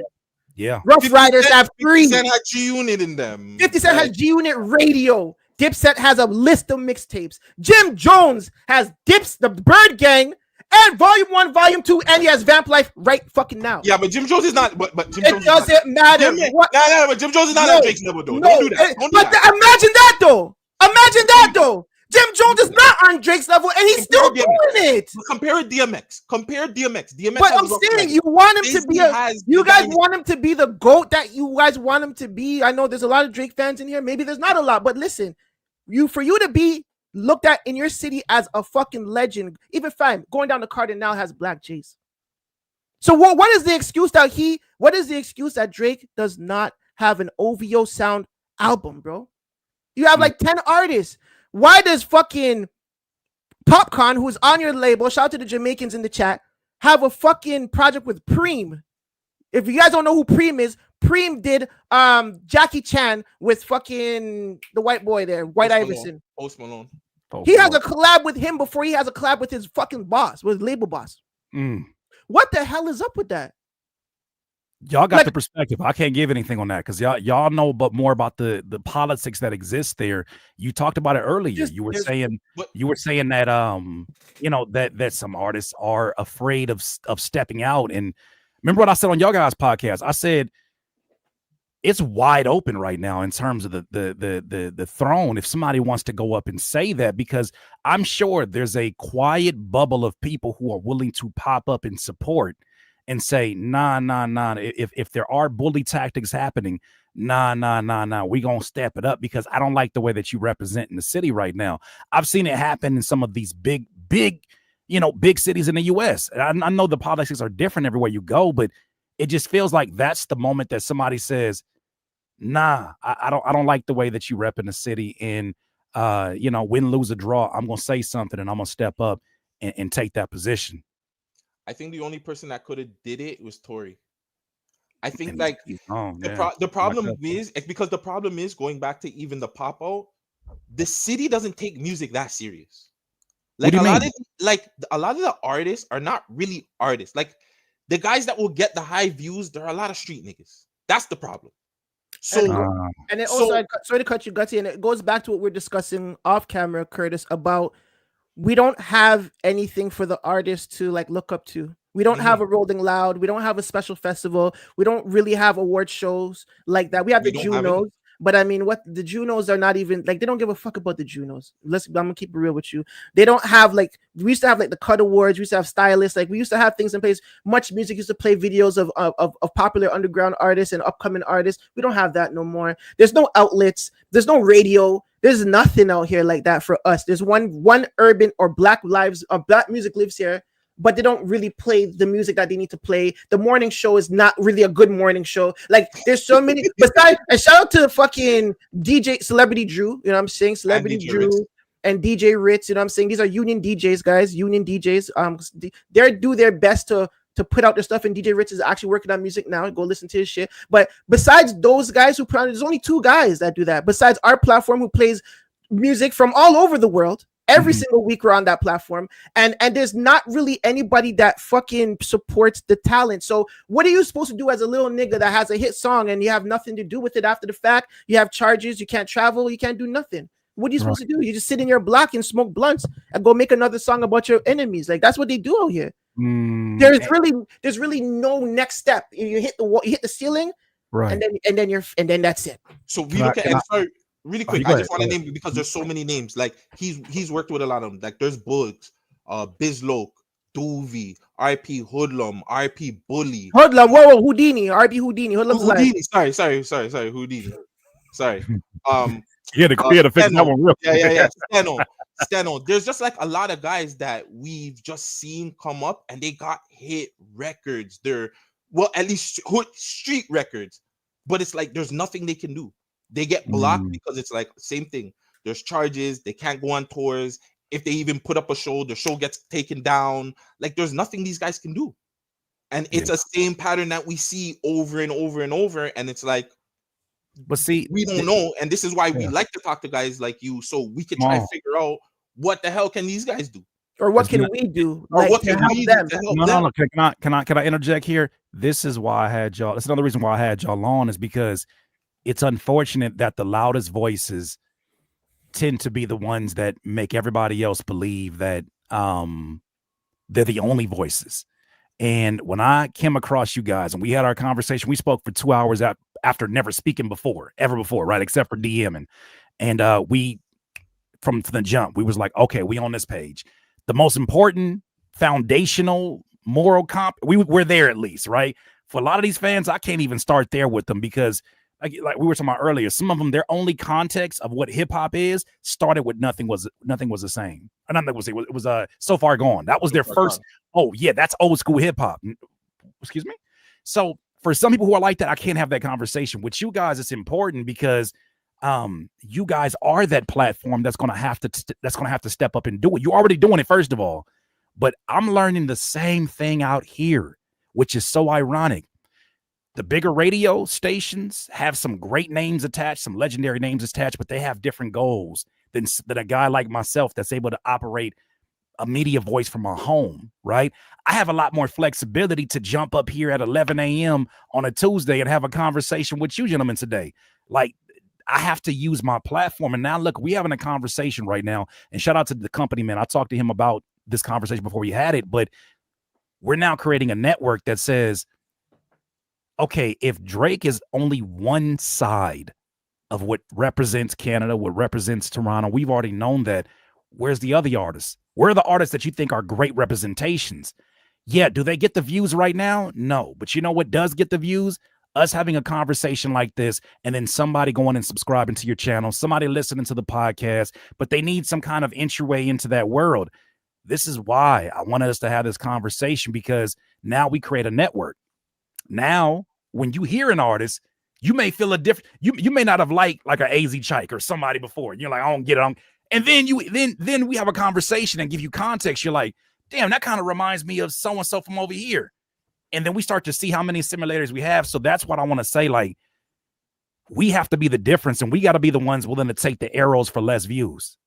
Yeah. Rough Riders have 3. 50 Cent had G-Unit in them. 50 Cent has G-Unit Radio. Dipset has a list of mixtapes. Jim Jones has The Bird Gang, and Volume 1, Volume 2, and he has Vamp Life right fucking now. Yeah, but Jim Jones is not. But Jim Jones doesn't matter. But Jim Jones is not at Drake's level, though. No, don't do that. Imagine that, though. Jim Jones is not on Drake's level, and he's still doing it. Compare DMX. DMX. But I'm saying you want him to be you guys want him to be the GOAT that you guys want him to be. I know there's a lot of Drake fans in here. Maybe there's not a lot, but listen, for you to be looked at in your city as a fucking legend, even fine, going down the card and now has Black Jace. So what is the excuse that Drake does not have an OVO sound album, bro? You have like 10 artists. Why does fucking Popcorn, who's on your label, shout out to the Jamaicans in the chat, have a fucking project with Preem? If you guys don't know who Preem is, Preem did Jackie Chan with fucking the white boy there, White Iverson. Post Malone. He has a collab with him before he has a collab with his fucking boss, with his label boss. What the hell is up with that? Y'all got the perspective. I can't give anything on that because y'all know more about the politics that exist there. You talked about it earlier. You were saying that that some artists are afraid of stepping out. And remember what I said on y'all guys' podcast? I said it's wide open right now in terms of the throne. If somebody wants to go up and say that, because I'm sure there's a quiet bubble of people who are willing to pop up and support and say, nah. If there are bully tactics happening, nah. We gonna step it up because I don't like the way that you represent in the city right now. I've seen it happen in some of these big cities in the U.S. I know the politics are different everywhere you go, but it just feels like that's the moment that somebody says, nah, I don't like the way that you rep in the city, and win, lose, or draw, I'm gonna say something and I'm gonna step up and take that position. I think the only person that could have did it was Tory. I think And like yeah. the problem is it's because the problem is going back to even the pop out. The city doesn't take music that serious. What Like do you mean? a lot of the artists are not really artists. Like the guys that will get the high views, there are a lot of street niggas. That's the problem. So And then so also, sorry to cut you, Gutsy, and it goes back to what we're discussing off camera, Curtis, about we don't have anything for the artist to like look up to. We don't have a Rolling Loud. We don't have a special festival. We don't really have award shows like that. We have the don't have any. Junos, but I mean, what the Junos are not even like, they don't give a fuck about the Junos. I'm gonna keep it real with you. They don't have like, we used to have like the Cut Awards. We used to have stylists. Like we used to have things in place. Much Music used to play videos of popular underground artists and upcoming artists. We don't have that no more. There's no outlets. There's no radio. There's nothing out here like that for us. There's one urban or black music lives here, but they don't really play the music that they need to play. The morning show is not really a good morning show. Like there's so many. Besides, and shout out to fucking DJ Celebrity Drew. You know what I'm saying? Celebrity Drew and DJ Ritz. You know what I'm saying? These are union DJs, guys. Union DJs. They do their best to put out their stuff, and DJ Ritz is actually working on music now. Go listen to his shit. But besides those guys who put on, there's only 2 guys that do that. Besides our platform, who plays music from all over the world. Every single week we're on that platform, and there's not really anybody that fucking supports the talent. So what are you supposed to do as a little nigga that has a hit song and you have nothing to do with it after the fact? You have charges, you can't travel, you can't do nothing. What are you supposed to do? You just sit in your block and smoke blunts and go make another song about your enemies. Like that's what they do out here. There's really no next step. You hit the wall, you hit the ceiling, right? And then that's it. So we look at really quick. I just want to name it because there's so many names. Like he's worked with a lot of them. Like there's Bugs, Bizloke, Doovie, RP Hoodlum, RP Bully. Hoodlum, whoa, Houdini, RP Houdini. Hoodlum's Houdini. Sorry, Houdini. Sorry. You had to fix that one real quick. Yeah. Steno. There's just like a lot of guys that we've just seen come up and they got hit records. They're at least street records, but it's like there's nothing they can do. They get blocked because it's like same thing. There's charges. They can't go on tours. If they even put up a show, the show gets taken down. Like there's nothing these guys can do. And it's a same pattern that we see over and over and over. And it's like, but see, we don't know. And this is why we like to talk to guys like you, so we can try to figure out what the hell can these guys do? Or what can we do? Or what can we do to help them? No. Can I interject here? This is why I had y'all. That's another reason why I had y'all on, is because it's unfortunate that the loudest voices tend to be the ones that make everybody else believe that they're the only voices. And when I came across you guys and we had our conversation, we spoke for 2 hours after never speaking ever before, right? Except for DMing. And we, from the jump, we was like, okay, we on this page. The most important, foundational, moral we're there at least, right? For a lot of these fans, I can't even start there with them because like we were talking about earlier, some of them, their only context of what hip hop is started with nothing was the same. And it was So Far Gone. That was their first. Oh yeah, that's old school hip hop. Excuse me. So for some people who are like that, I can't have that conversation with you guys. It's important because you guys are that platform that's gonna have to step up and do it. You're already doing it, first of all, but I'm learning the same thing out here, which is so ironic. The bigger radio stations have some great names attached, some legendary names attached, but they have different goals than a guy like myself that's able to operate a media voice from a home, right? I have a lot more flexibility to jump up here at 11 a.m. on a Tuesday and have a conversation with you gentlemen today. Like, I have to use my platform. And now, look, we're having a conversation right now. And shout out to the company, man. I talked to him about this conversation before we had it, but we're now creating a network that says, okay, if Drake is only one side of what represents Canada, what represents Toronto, we've already known that. Where's the other artists? Where are the artists that you think are great representations? Yeah, do they get the views right now? No. But you know what does get the views? Us having a conversation like this, and then somebody going and subscribing to your channel, somebody listening to the podcast, but they need some kind of entryway into that world. This is why I wanted us to have this conversation, because now we create a network. Now, when you hear an artist, you may feel a different, you may not have liked like a AZ Chike or somebody before. And you're like, I don't get it. And then we have a conversation and give you context. You're like, damn, that kind of reminds me of so-and-so from over here. And then we start to see how many simulators we have. So that's what I want to say. Like, we have to be the difference, and we got to be the ones willing to take the arrows for less views.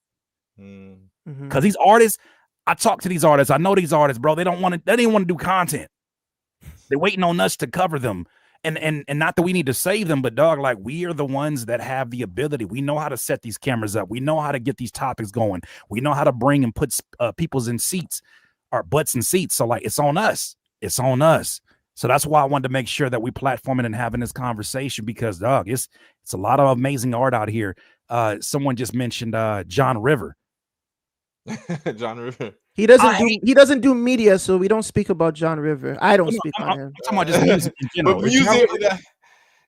Because these artists, I talk to these artists. I know these artists, bro. They don't want to. They didn't want to do content. They're waiting on us to cover them. And not that we need to save them, but dog, like, we are the ones that have the ability. We know how to set these cameras up. We know how to get these topics going. We know how to bring and put people's in seats, or butts in seats. So like, it's on us. It's on us. So that's why I wanted to make sure that we platforming and having this conversation, because dog, it's a lot of amazing art out here. Someone just mentioned John River. John River. He doesn't do media, so we don't speak about John River. I don't speak on him. I'm talking about just music in general. But music,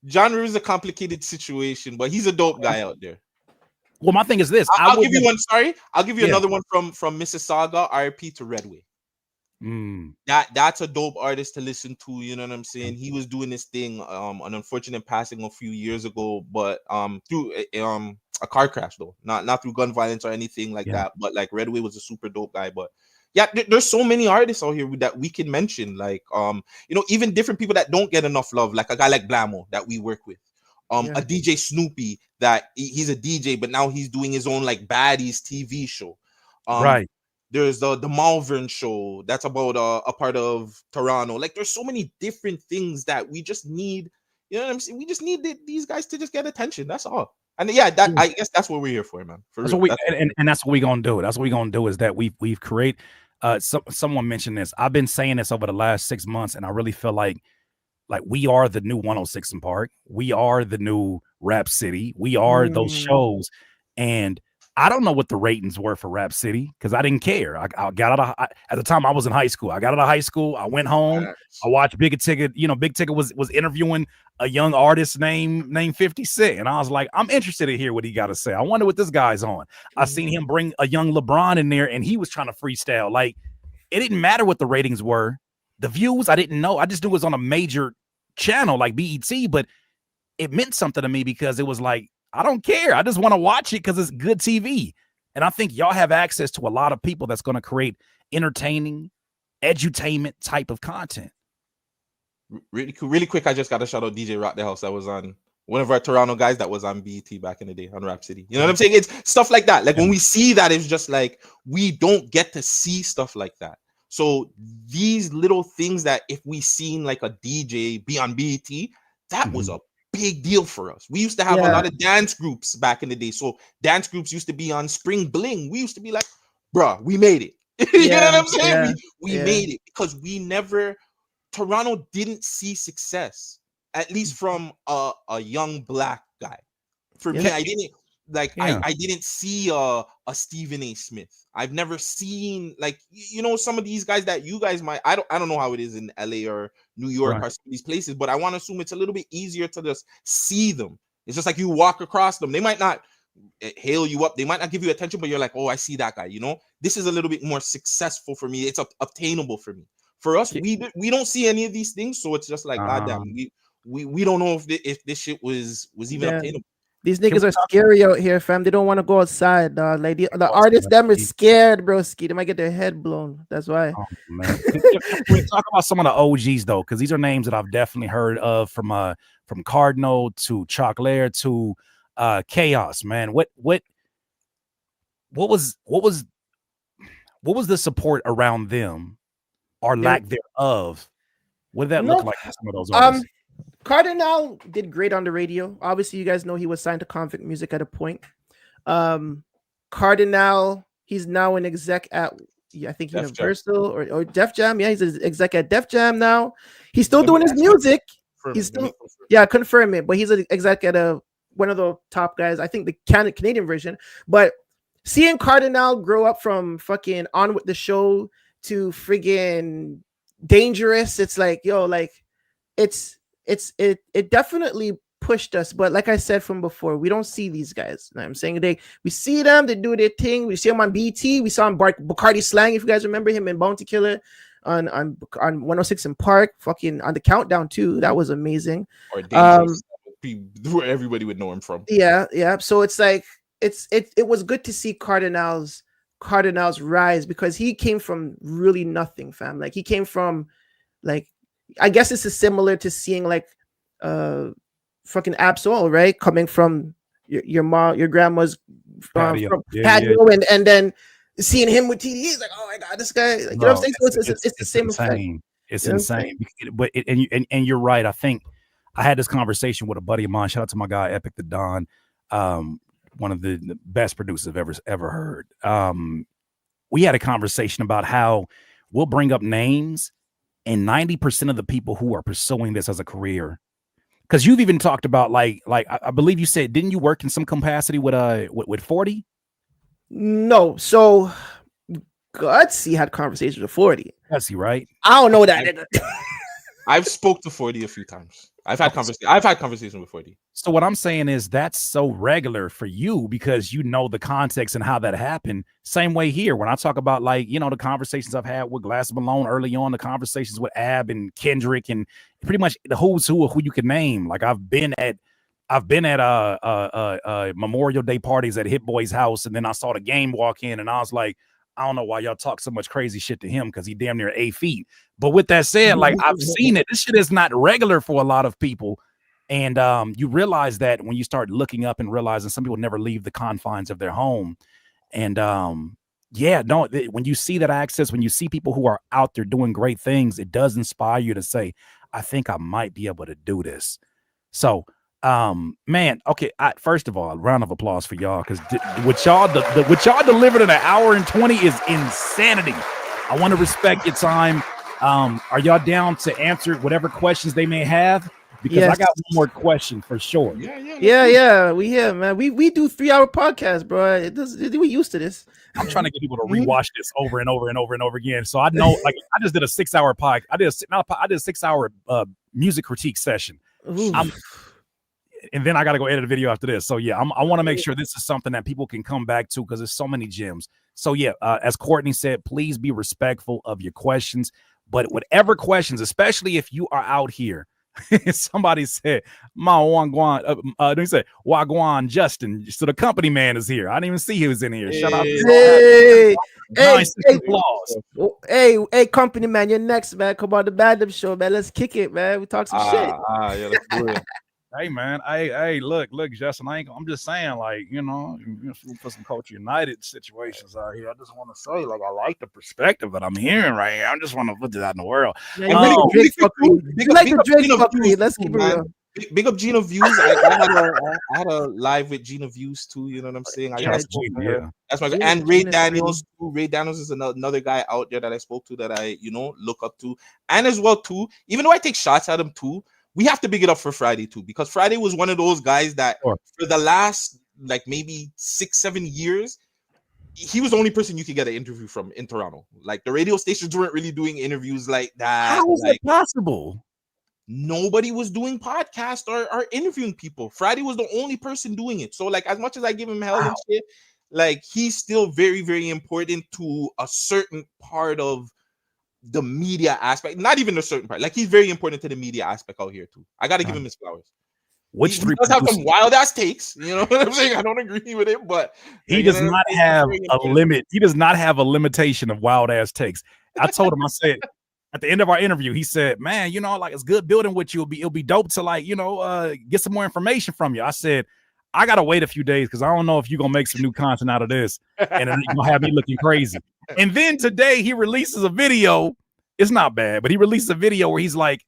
John River is a complicated situation, but he's a dope guy out there. Well, my thing is this. I'll give you one. Sorry, I'll give you another one from Mississauga, RP to Redway. That's a dope artist to listen to. You know what I'm saying? He was doing this thing, an unfortunate passing a few years ago, but through a car crash though, not through gun violence or anything like that. But like, Redway was a super dope guy. But yeah, there's so many artists out here that we can mention. Like even different people that don't get enough love, like a guy like Blamo that we work with. A DJ Snoopy that he's a DJ, but now he's doing his own like Baddies TV show. Right. There's the Malvern show that's about a part of Toronto. Like, there's so many different things that we just need. You know what I'm saying? We just need these guys to just get attention. That's all. And I guess that's what we're here for, man. That's what that's what we're gonna do. That's what we're gonna do, is that we've created. Someone mentioned this. I've been saying this over the last 6 months, and I really feel like we are the new 106 in Park. We are the new Rap City. We are those shows. And I don't know what the ratings were for Rap City, because I didn't care. I got out of, at the time I was in high school. I got out of high school. I went home. I watched Big Ticket. Big Ticket was interviewing a young artist named 50 Cent. And I was like, I'm interested to hear what he got to say. I wonder what this guy's on. I seen him bring a young LeBron in there, and he was trying to freestyle. Like, it didn't matter what the ratings were. The views, I didn't know. I just knew it was on a major channel like BET, but it meant something to me, because it was like, I don't care. I just want to watch it because it's good TV. And I think y'all have access to a lot of people that's going to create entertaining, edutainment type of content. Really quick, I just got to shout out DJ Rock the House. That was on one of our Toronto guys that was on BET back in the day on Rap City. You know what I'm saying? It's stuff like that. Like, when we see that, it's just like, we don't get to see stuff like that. So these little things that if we seen like a DJ be on BET, that was a big deal for us. We used to have a lot of dance groups back in the day. So dance groups used to be on Spring Bling. We used to be like, bruh, we made it. You know what I'm saying? We made it, because Toronto didn't see success, at least from a young black guy. For me, I didn't I didn't see a Stephen A. Smith. I've never seen, like, some of these guys that you guys might, I don't know how it is in LA or New York or some of these places, but I want to assume it's a little bit easier to just see them. It's just like you walk across them. They might not hail you up. They might not give you attention, but you're like, oh, I see that guy. This is a little bit more successful for me. It's obtainable for me. For us, we don't see any of these things, so it's just like, goddamn, we don't know if this shit was even obtainable. These niggas are scary out here, fam. They don't want to go outside, dog. Like, the artists, them are scared, bro. They might get their head blown. That's why. Oh, man. We talk about some of the OGs though, because these are names that I've definitely heard of, from Cardinal to Chocolate to Chaos. Man, what was the support around them, or lack thereov? What did that look like for some of those artists? Cardinal did great on the radio. Obviously, you guys know he was signed to Convict Music at a point. Cardinal, he's now an exec at, I think, Universal or Def Jam. Yeah, he's an exec at Def Jam now. He's still doing his music. He's still, confirm it. But he's an exec at one of the top guys. I think the Canadian version. But seeing Cardinal grow up from fucking On With The Show to friggin' Dangerous, it's like, it definitely pushed us. But like I said from before, we don't see these guys. You know what I'm saying, we see them, they do their thing. We see them on BT. We saw him Bacardi Slang, if you guys remember him, in Bounty Killer on 106 in Park, fucking on the Countdown too. That was amazing. Or Dangerous, where everybody would know him from. Yeah. So it's like it was good to see Cardinal's rise, because he came from really nothing, fam. Like, he came from, like, I guess this is similar to seeing like fucking Absol, right? Coming from your mom, your grandma's Patio. from Yeah, patio, and then seeing him with TD, it's like, oh my god, this guy. Like, you know what I'm saying? So it's the same effect. insane. It's You know what I'm insane. But and you're right. I think I had this conversation with a buddy of mine. Shout out to my guy Epic the Don, one of the best producers I've ever heard. We had a conversation about how we'll bring up names, and 90% of the people who are pursuing this as a career, because you've even talked about like I believe you said, didn't you work in some capacity with 40? No, so Gutsy had conversations with 40. Gutsy, right? I don't know that. I've spoke to 40 a few times. I've had conversations with 40. So what I'm saying is that's so regular for you because you know the context and how that happened. Same way here. When I talk about like, you know, the conversations I've had with Glass Malone early on, the conversations with Ab and Kendrick and pretty much the who's who of who you can name. Like I've been at Memorial Day parties at Hit Boy's house, and then I saw the game walk in, and I was like, I don't know why y'all talk so much crazy shit to him because he damn near 8 feet. But with that said, like I've seen it. This shit is not regular for a lot of people. And you realize that when you start looking up and realizing some people never leave the confines of their home. And when you see that access, when you see people who are out there doing great things, it does inspire you to say, I think I might be able to do this. So man, okay. First of all, a round of applause for y'all because what y'all delivered in an hour and 20 is insanity. I want to respect your time. Are y'all down to answer whatever questions they may have? Because I got one more question for sure. Yeah. We here, man. We do 3-hour podcasts, bro. We used to this. I'm trying to get people to rewatch this over and over and over and over again. So I know, like, I just did a 6-hour podcast. I did a 6-hour music critique session. And then I got to go edit a video after this. So yeah, I want to make sure this is something that people can come back to because there's so many gems. So yeah, as Courtney said, please be respectful of your questions. But whatever questions, especially if you are out here, somebody said, "Ma Wagwan," they said Wagwan Justin. So the company man is here. I didn't even see he was in here. Shout out to Hey, company man, you're next, man. Come on the Bandom Show, man. Let's kick it, man. We talk some shit. Yeah, let's do it. Hey man, hey, look, Justin. I'm just saying, like, you know, for some Culture United situations out here. I just want to say, like, I like the perspective that I'm hearing right here. I just want to put this out in the world. Let's keep it real. Big up Gina Views. I had a live with Gina Views too. You know what I'm saying? That's my guy. And Ray Daniels too. Ray Daniels is another guy out there that I spoke to that I look up to, and as well too. Even though I take shots at him too. We have to big it up for Friday too, because Friday was one of those guys that for the last like maybe 6-7 years, he was the only person you could get an interview from in Toronto. Like the radio stations weren't really doing interviews like that. How is that possible? Nobody was doing podcasts or interviewing people. Friday was the only person doing it. So like as much as I give him hell and shit, like he's still very, very important to a certain part of the media aspect, not even a certain part. Like he's very important to the media aspect out here too. I got to give him his flowers. Which he does have some wild ass takes, you know what I'm saying? I don't agree with it, but he does not have a limit. He does not have a limitation of wild ass takes. I told him, I said at the end of our interview, he said, "Man, you know, like it's good building with you. It'll be dope to like, get some more information from you." I said, "I gotta wait a few days because I don't know if you're gonna make some new content out of this, and then you're gonna have me looking crazy." And then today he releases a video. It's not bad, but he released a video where he's like,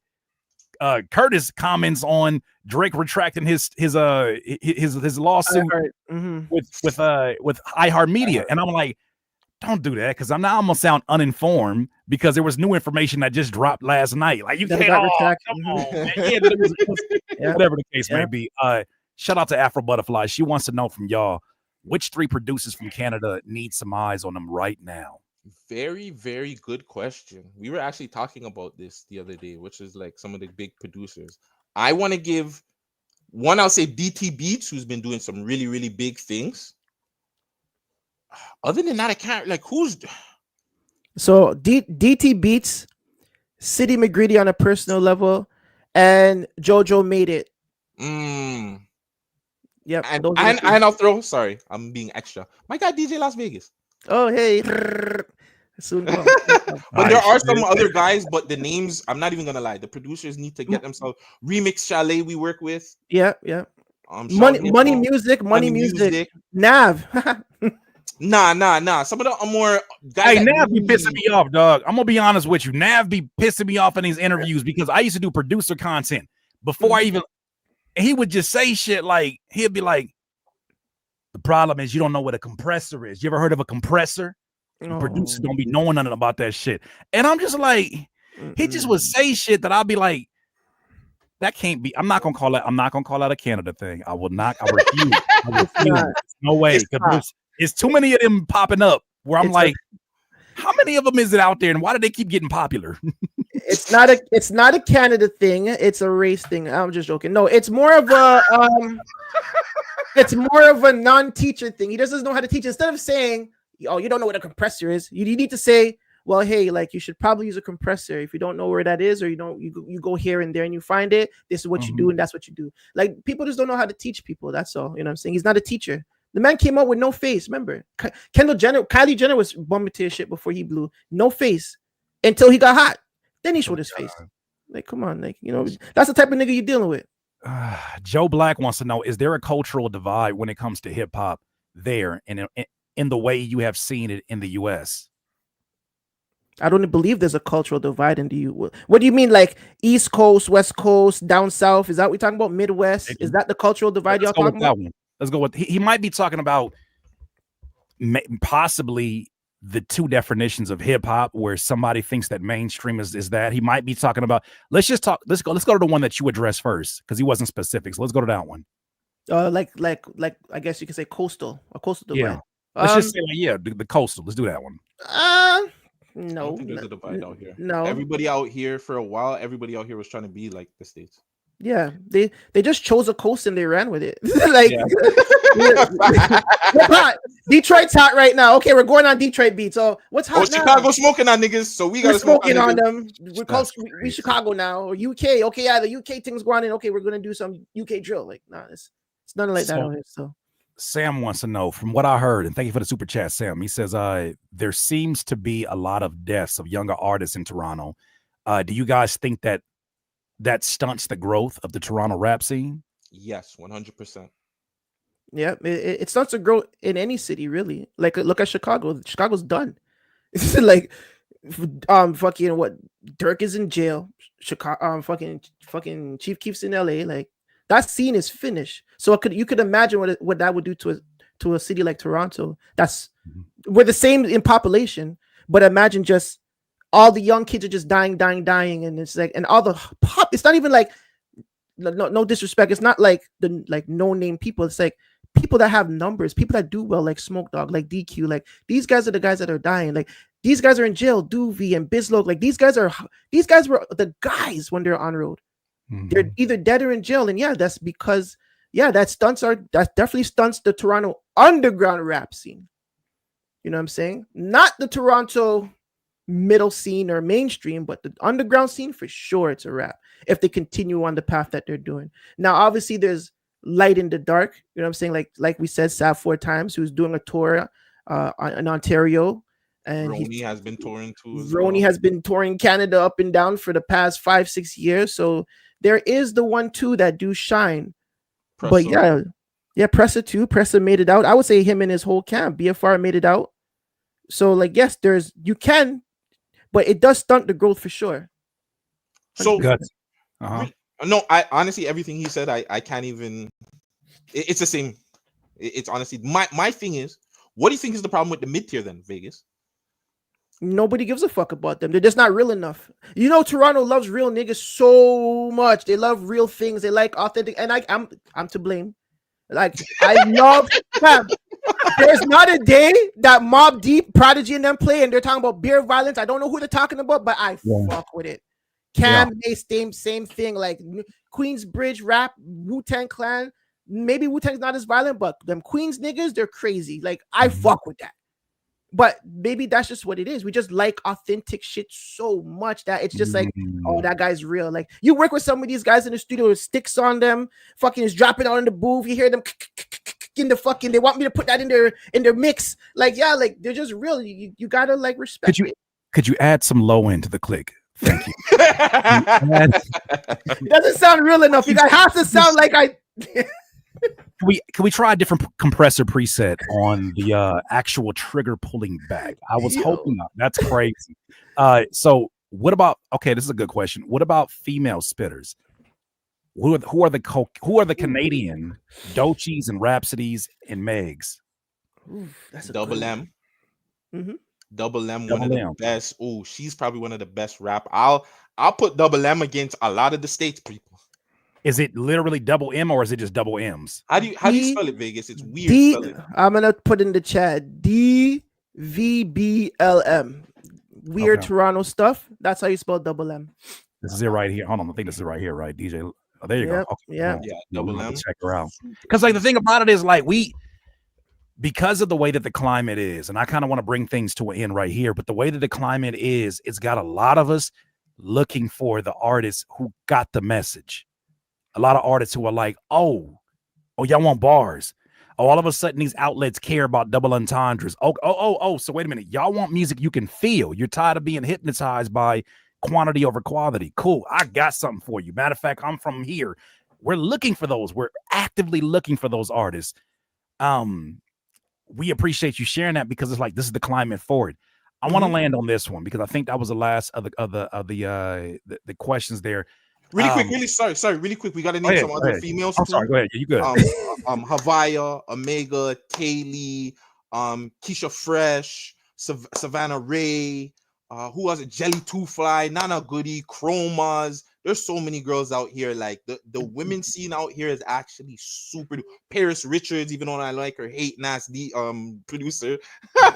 Curtis comments on Drake retracting his lawsuit with iHeartMedia, and I'm like, don't do that because I'm gonna sound uninformed because there was new information that just dropped last night. Like you can't, come on, man. Whatever the case may be. Shout out to Afro Butterfly. She wants to know from y'all which 3 producers from Canada need some eyes on them right now. Very, very good question. We were actually talking about this the other day, which is like some of the big producers. I want to give one, I'll say DT Beats, who's been doing some really, really big things. Other than that, I can't like who's so DT Beats, City McGreedy on a personal level, and JoJo Made It. Yep. And I'll throw, sorry, I'm being extra. My guy DJ Las Vegas. Oh, hey. Soon come. But there are some other guys, but the names, I'm not even gonna lie. The producers need to get themselves Remix Chalet we work with. Yeah. Money music. Nav. Nah. Some of the more guys. Hey, Nav be pissing me off, dog. I'm gonna be honest with you. Nav be pissing me off in these interviews because I used to do producer content before I even. He would just say shit like he'd be like, "The problem is you don't know what a compressor is. You ever heard of a compressor?" Producers don't be knowing nothing about that shit, and I'm just like, he just would say shit that I'll be like, that can't be. I'm not gonna call that a Canada thing. I will not. I refuse. No way. It's too many of them popping up where I'm like, how many of them is it out there, and why do they keep getting popular? It's not a Canada thing. It's a race thing. I'm just joking. No, it's more of a non-teacher thing. He just doesn't know how to teach. Instead of saying, "Oh, you don't know what a compressor is," you need to say, "Well, hey, like you should probably use a compressor. If you don't know where that is, or you go here and there and you find it. This is what you do, and that's what you do." Like people just don't know how to teach people. That's all. You know what I'm saying? He's not a teacher. The man came out with no face. Remember, Kylie Jenner was bumping to his shit before he blew. No face until he got hot. Then he showed his face. Like, come on, like that's the type of nigga you're dealing with. Joe Black wants to know: is there a cultural divide when it comes to hip hop there, and in the way you have seen it in the U.S.? I don't believe there's a cultural divide in the U.S. What do you mean, like East Coast, West Coast, down South? Is that what we're talking about? Midwest? Is that the cultural divide y'all talking about? Let's go with. He might be talking about possibly the two definitions of hip hop, where somebody thinks that mainstream is that. He might be talking about. Let's go to the one that you addressed first because he wasn't specific. So let's go to that one. Like I guess you could say a coastal divide. Yeah. Let's just say the coastal. Let's do that one. No, I don't think there's a divide out here. No, everybody out here for a while. Everybody out here was trying to be like the States. Yeah, they just chose a coast and they ran with it. Like Detroit's hot right now. Okay, we're going on Detroit beats. So what's hot now? Chicago smoking on niggas, so we got smoking on them. We Chicago now or UK. Okay, yeah, the UK thing's going in. Okay, we're gonna do some UK drill. Like, nah, it's nothing like that out here. So Sam wants to know, from what I heard, and thank you for the super chat, Sam. He says, there seems to be a lot of deaths of younger artists in Toronto. Do you guys think that stunts the growth of the Toronto rap scene? Yes, 100%. Yeah, it starts to grow in any city, really. Like, look at Chicago. Chicago's done. It's like, fucking what? Dirk is in jail. Chicago, fucking Chief Keef's in LA. Like, that scene is finished. So you could imagine what that would do to a city like Toronto. We're the same in population, but imagine just all the young kids are just dying, and it's like, and all the pop. It's not even like no disrespect. It's not like the no name people. It's like people that have numbers, people that do well, like Smoke Dog, like DQ. Like these guys are the guys that are dying. Like these guys are in jail. Doovie and Bizlo. Like these guys were the guys when they're on road. They're either dead or in jail, and that's because that definitely stunts the Toronto underground rap scene. You know what I'm saying? Not the Toronto middle scene or mainstream, but the underground scene for sure. It's a wrap if they continue on the path that they're doing. Now, obviously, there's light in the dark. You know what I'm saying? Like we said, Sav 4 times, who's doing a tour in Ontario. And Roni has been touring too. Roni has been touring Canada up and down for the past 5-6 years. So there is the 1-2 that do shine. Pressa. But Pressa too. Pressa made it out. I would say him and his whole camp. BFR made it out. So yes, you can, but it does stunt the growth for sure. So no, I honestly, everything he said, I can't even. It's the same. It's honestly my thing is, what do you think is the problem with the mid tier then, Vegas? Nobody gives a fuck about them. They're just not real enough. Toronto loves real niggas so much. They love real things. They like authentic. And I'm to blame. Like I love fam. There's not a day that Mobb Deep, Prodigy, and them play, and they're talking about beer violence. I don't know who they're talking about, but I fuck with it. Cam, same thing. Like Queensbridge rap, Wu-Tang Clan. Maybe Wu-Tang's not as violent, but them Queens niggas, they're crazy. Like I fuck with that. But maybe that's just what it is. We just like authentic shit so much that it's just like, oh, that guy's real. Like you work with some of these guys in the studio with sticks on them, fucking is dropping out in the booth. You hear them, in the fucking. They want me to put that in their mix. Like, yeah, like they're just real. You gotta like respect. Could you add some low end to the click? Thank you. It doesn't sound real enough. You guys have to sound like I. Can we try a different compressor preset on the actual trigger pulling back? I was hoping not. That's crazy. So what about? Okay, this is a good question. What about female spitters? Who are the Canadian Doechis and Rhapsodies and Megs? That's a Double M. Mm-hmm. Double M, one of the best. Oh, she's probably one of the best rap. I'll put Double M against a lot of the States people. Is it literally double M or is it just double M's? How do you spell it, Vegas? It's weird. I'm gonna put in the chat DVBLM. Weird Toronto stuff. That's how you spell double M. This is it right here. Hold on, I think this is right here, right? DJ. Oh, there you go. Okay, yeah, double M. Check her out. Because like the thing about it is like because of the way that the climate is, and I kind of want to bring things to an end right here, but the way that the climate is, it's got a lot of us looking for the artists who got the message. A lot of artists who are like, oh, y'all want bars. Oh, all of a sudden these outlets care about double entendres. Oh, so wait a minute. Y'all want music you can feel. You're tired of being hypnotized by quantity over quality. Cool. I got something for you. Matter of fact, I'm from here. We're looking for those. We're actively looking for those artists. We appreciate you sharing that because it's like this is the climate for it. I want to land on this one because I think that was the last of the questions there. Really quick, really quick. We got to name some other females. I'm sorry, go ahead. You good? Havaya, Omega, Kaylee, Keisha Fresh, Savannah Ray. Who was it? Jelly Two Fly, Nana Goody, Chromas. There's so many girls out here. Like the women scene out here is actually super. Paris Richards, even though I like her hate nasty producer.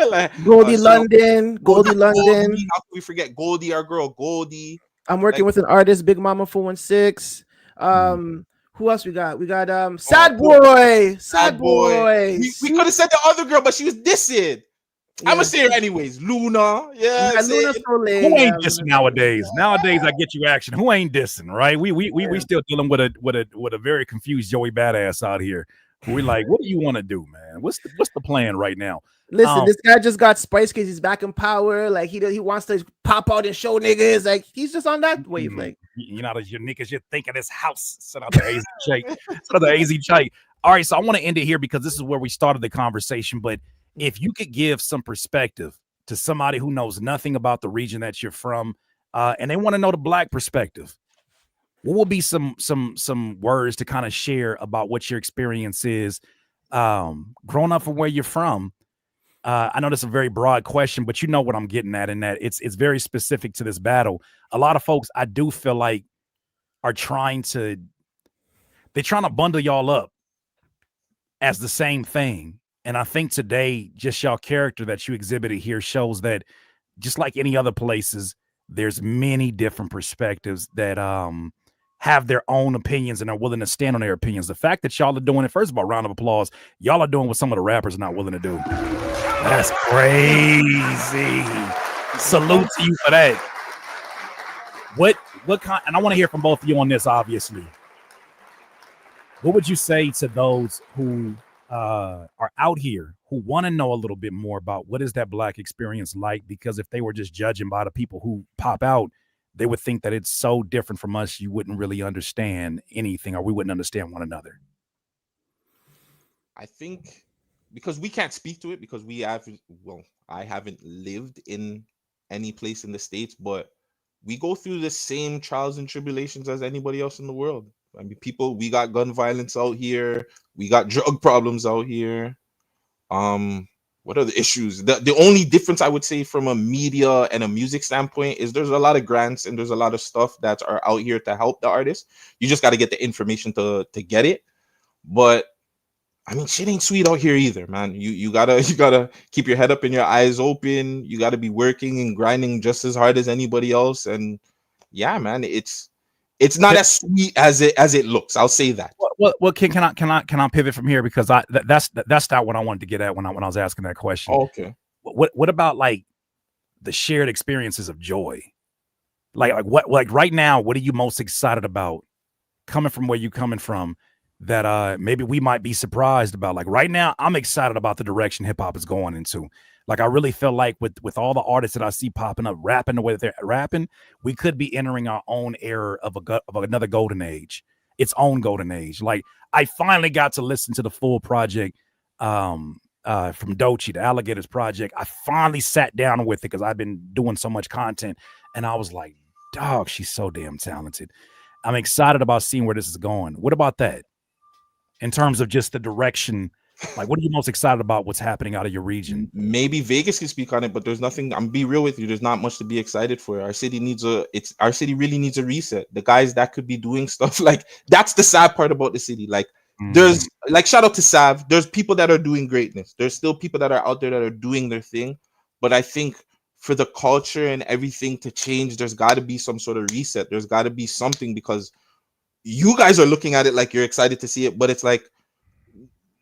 Like, Goldie London. How can we forget Goldie, our girl Goldie? I'm working with an artist, Big Mama 416. Who else we got? We got Sad Boy. Sad Boy. We could have said the other girl, but she was dissing. Yeah. I'm gonna say her anyways. Luna. Yeah, Luna's so late. Who ain't dissing nowadays? Nowadays, I get you action. Who ain't dissing, right? We still dealing with a very confused Joey Badass out here. We like, what do you want to do, man? What's the plan right now? Listen, this guy just got spice because he's back in power. Like he wants to pop out and show niggas. Like he's just on that wave. Like you're not as unique as you think of this house. Set out the AZ Chake. Set out the AZ Chake. All right, so I want to end it here because this is where we started the conversation. But if you could give some perspective to somebody who knows nothing about the region that you're from, and they want to know the Black perspective, what will be some words to kind of share about what your experience is growing up from where you're from? I know that's a very broad question, but you know what I'm getting at in that it's very specific to this battle. A lot of folks, I do feel like, are trying to bundle y'all up as the same thing. And I think today, just y'all character that you exhibited here shows that just like any other places, there's many different perspectives that have their own opinions and are willing to stand on their opinions. The fact that y'all are doing it, first of all, round of applause. Y'all are doing what some of the rappers are not willing to do. That's crazy. Salute to you for that. What kind? And I want to hear from both of you on this, obviously. What would you say to those who are out here who want to know a little bit more about what is that Black experience like? Because if they were just judging by the people who pop out, they would think that it's so different from us, you wouldn't really understand anything, or we wouldn't understand one another. I think because we can't speak to it because I haven't lived in any place in the States, but we go through the same trials and tribulations as anybody else in the world. I mean, we got gun violence out here. We got drug problems out here. What are the issues? The only difference I would say from a media and a music standpoint is there's a lot of grants and there's a lot of stuff that are out here to help the artists. You just got to get the information to get it. But I mean, shit ain't sweet out here either, man. You gotta keep your head up and your eyes open. You gotta be working and grinding just as hard as anybody else. And yeah, man, it's not as sweet as it looks. I'll say that. Well, can I pivot from here because that's not what I wanted to get at when I was asking that question. Oh, okay. What about like the shared experiences of joy? Like right now, what are you most excited about coming from where you're coming from that maybe we might be surprised about. Like right now, I'm excited about the direction hip hop is going into. Like I really feel like with all the artists that I see popping up, rapping the way that they're rapping, we could be entering our own era of another golden age, its own golden age. Like I finally got to listen to the full project from Doechii, the Alligators project. I finally sat down with it because I've been doing so much content, and I was like, dog, she's so damn talented. I'm excited about seeing where this is going. What about that? In terms of just the direction, like what are you most excited about what's happening out of your region? Maybe Vegas can speak on it, but there's nothing. I'm be real with you. There's not much to be excited for. Our city really needs a reset. The guys that could be doing stuff like that's the sad part about the city. Like there's like shout out to Sav. There's people that are doing greatness. There's still people that are out there that are doing their thing. But I think for the culture and everything to change, there's got to be some sort of reset. There's got to be something, because you guys are looking at it like you're excited to see it, but it's like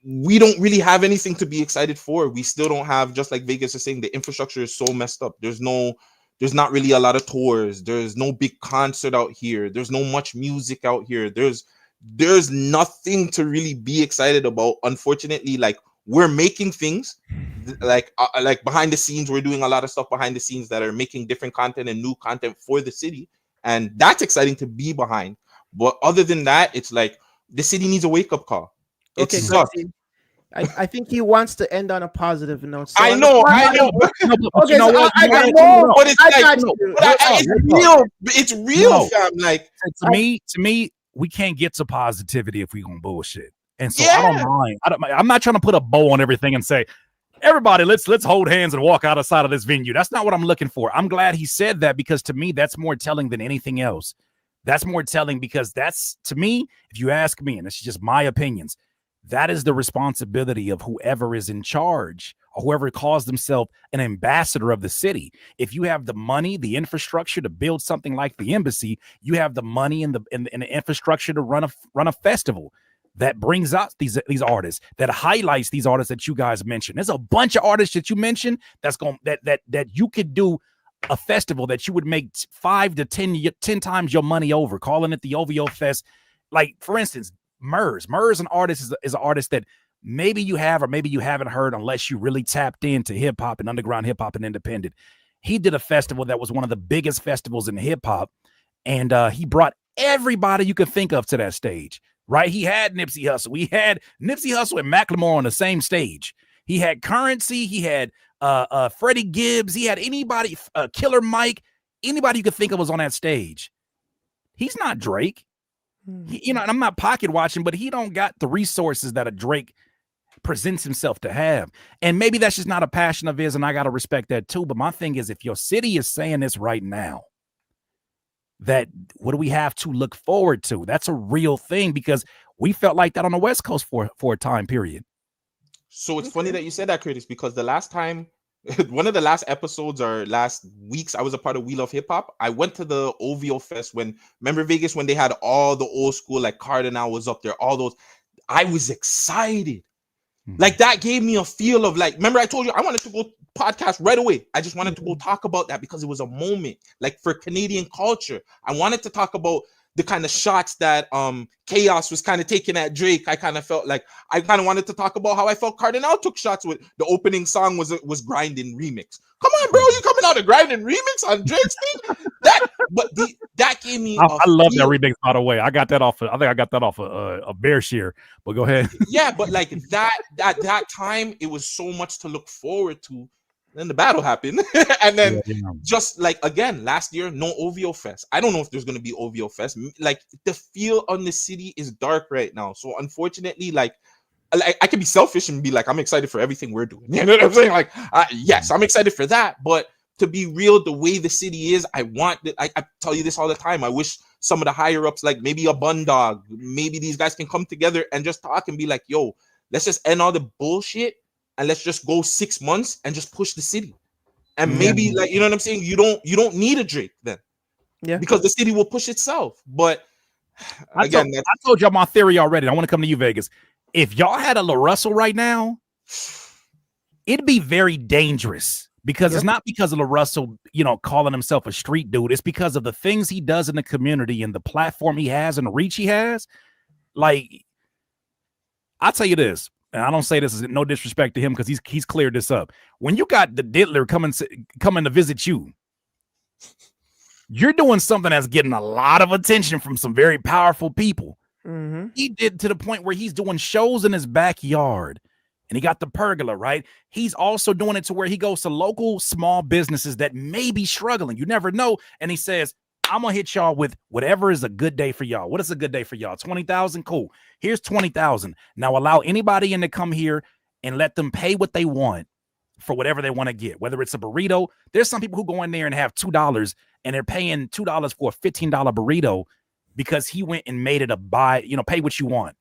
we don't really have anything to be excited for. We still don't have, just like Vegas is saying, the infrastructure is so messed up. There's not really a lot of tours. There's no big concert out here. There's no much music out here. There's nothing to really be excited about. Unfortunately, like we're making things like behind the scenes. We're doing a lot of stuff behind the scenes that are making different content and new content for the city. And that's exciting to be behind. But other than that, it's like the city needs a wake-up call. Okay, I think he wants to end on a positive note. So I know. Okay, It's real, fam. Like to me, we can't get to positivity if we gonna bullshit. And so I don't mind. I'm not trying to put a bow on everything and say, everybody, let's hold hands and walk outside of this venue. That's not what I'm looking for. I'm glad he said that, because to me, that's more telling than anything else. That's more telling, because that's, to me, if you ask me, and it's just my opinions, that is the responsibility of whoever is in charge or whoever calls themselves an ambassador of the city. If you have the money, the infrastructure to build something like the embassy, you have the money and the infrastructure to run a festival that brings out these artists, that highlights these artists that you guys mentioned. There's a bunch of artists that you mentioned that you could do a festival that you would make 5 to 10 times your money over, calling it the OVO Fest. Like, for instance, Murs an artist is an artist that maybe you have or maybe you haven't heard unless you really tapped into hip hop and underground hip hop and independent. He did a festival that was one of the biggest festivals in hip hop, and he brought everybody you could think of to that stage. Right? He had Nipsey Hussle. We had Nipsey Hussle and Macklemore on the same stage. He had Currency. He had Freddie Gibbs. He had anybody, Killer Mike. Anybody you could think of was on that stage. He's not Drake. And I'm not pocket watching, but he don't got the resources that a Drake presents himself to have. And maybe that's just not a passion of his, and I got to respect that too. But my thing is, if your city is saying this right now, that what do we have to look forward to? That's a real thing, because we felt like that on the West Coast for a time period. So it's funny that you said that, Curtis, because the last time, one of the last episodes or last weeks, I was a part of We Love Hip Hop. I went to the OVO Fest remember Vegas, when they had all the old school, like Cardinal was up there, all those. I was excited. Like that gave me a feel of like, remember I told you I wanted to go podcast right away. I just wanted to go talk about that because it was a moment like for Canadian culture. I wanted to talk about the kind of shots that Chaos was kind of taking at Drake. I kind of felt like I kind of wanted to talk about how I felt Cardinal took shots with the opening song was Grinding remix. Come on, bro, you coming out of Grinding remix on Drake's thing? That gave me. I love that remix, by the way. I got that off. I think I got that off a Bear Shear. But go ahead. Yeah, but like that time, it was so much to look forward to. Then the battle happened, and then just like again last year, no OVO Fest. I don't know if there's gonna be OVO Fest. Like the feel on the city is dark right now. So unfortunately, like I can be selfish and be like, I'm excited for everything we're doing. You know what I'm saying? Like, yes, I'm excited for that. But to be real, the way the city is, I tell you this all the time. I wish some of the higher ups, like maybe a Bun Dog, maybe these guys can come together and just talk and be like, yo, let's just end all the bullshit. And let's just go 6 months and just push the city. And maybe like, you know what I'm saying? You don't need a Drake then. Yeah. Because the city will push itself. But again, I told y'all my theory already. I want to come to you, Vegas. If y'all had a La Russell right now, it'd be very dangerous. Because it's not because of La Russell, calling himself a street dude. It's because of the things he does in the community and the platform he has and the reach he has. Like, I'll tell you this, and I don't say this as no disrespect to him because he's cleared this up. When you got the diddler coming to visit you, you're doing something that's getting a lot of attention from some very powerful people. Mm-hmm. He did to the point where he's doing shows in his backyard, and he got the pergola, right? He's also doing it to where he goes to local small businesses that may be struggling. You never know. And he says, I'm gonna hit y'all with whatever is a good day for y'all. What is a good day for y'all? 20,000? Cool. Here's 20,000. Now allow anybody in to come here and let them pay what they want for whatever they want to get, whether it's a burrito. There's some people who go in there and have $2 and they're paying $2 for a $15 burrito because he went and made it a buy, pay what you want.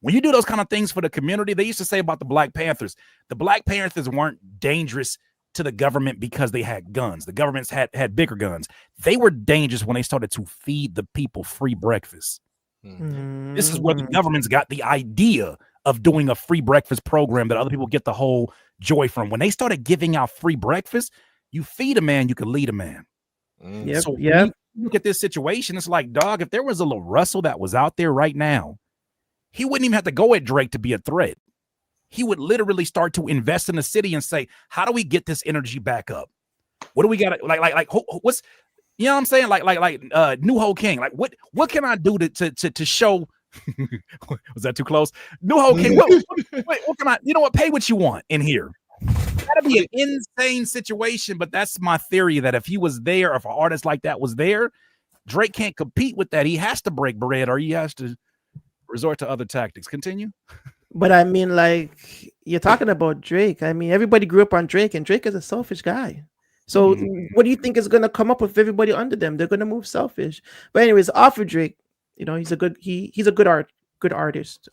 When you do those kind of things for the community, they used to say about the Black Panthers, the Black Panthers weren't dangerous to the government because they had guns. The governments had bigger guns. They were dangerous when they started to feed the people free breakfast. Mm-hmm. This is where the governments got the idea of doing a free breakfast program that other people get the whole joy from. When they started giving out free breakfast, you feed a man, you can lead a man. Yep, So yep. when you look at this situation, it's like, dog, if there was a little Russell that was out there right now, he wouldn't even have to go at Drake to be a threat. He would literally start to invest in the city and say, how do we get this energy back up? What do we got? What's, you know what I'm saying? Like New Ho King, like what can I do to show? Was that too close? New Ho King, what can I, pay what you want in here. That'd be an insane situation, but that's my theory that if he was there, if an artist like that was there, Drake can't compete with that. He has to break bread or he has to resort to other tactics. Continue. But I mean, like, you're talking about Drake. I mean, everybody grew up on Drake, and Drake is a selfish guy. So what do you think is going to come up with everybody under them? They're going to move selfish. But anyways, off of Drake, he's a good artist.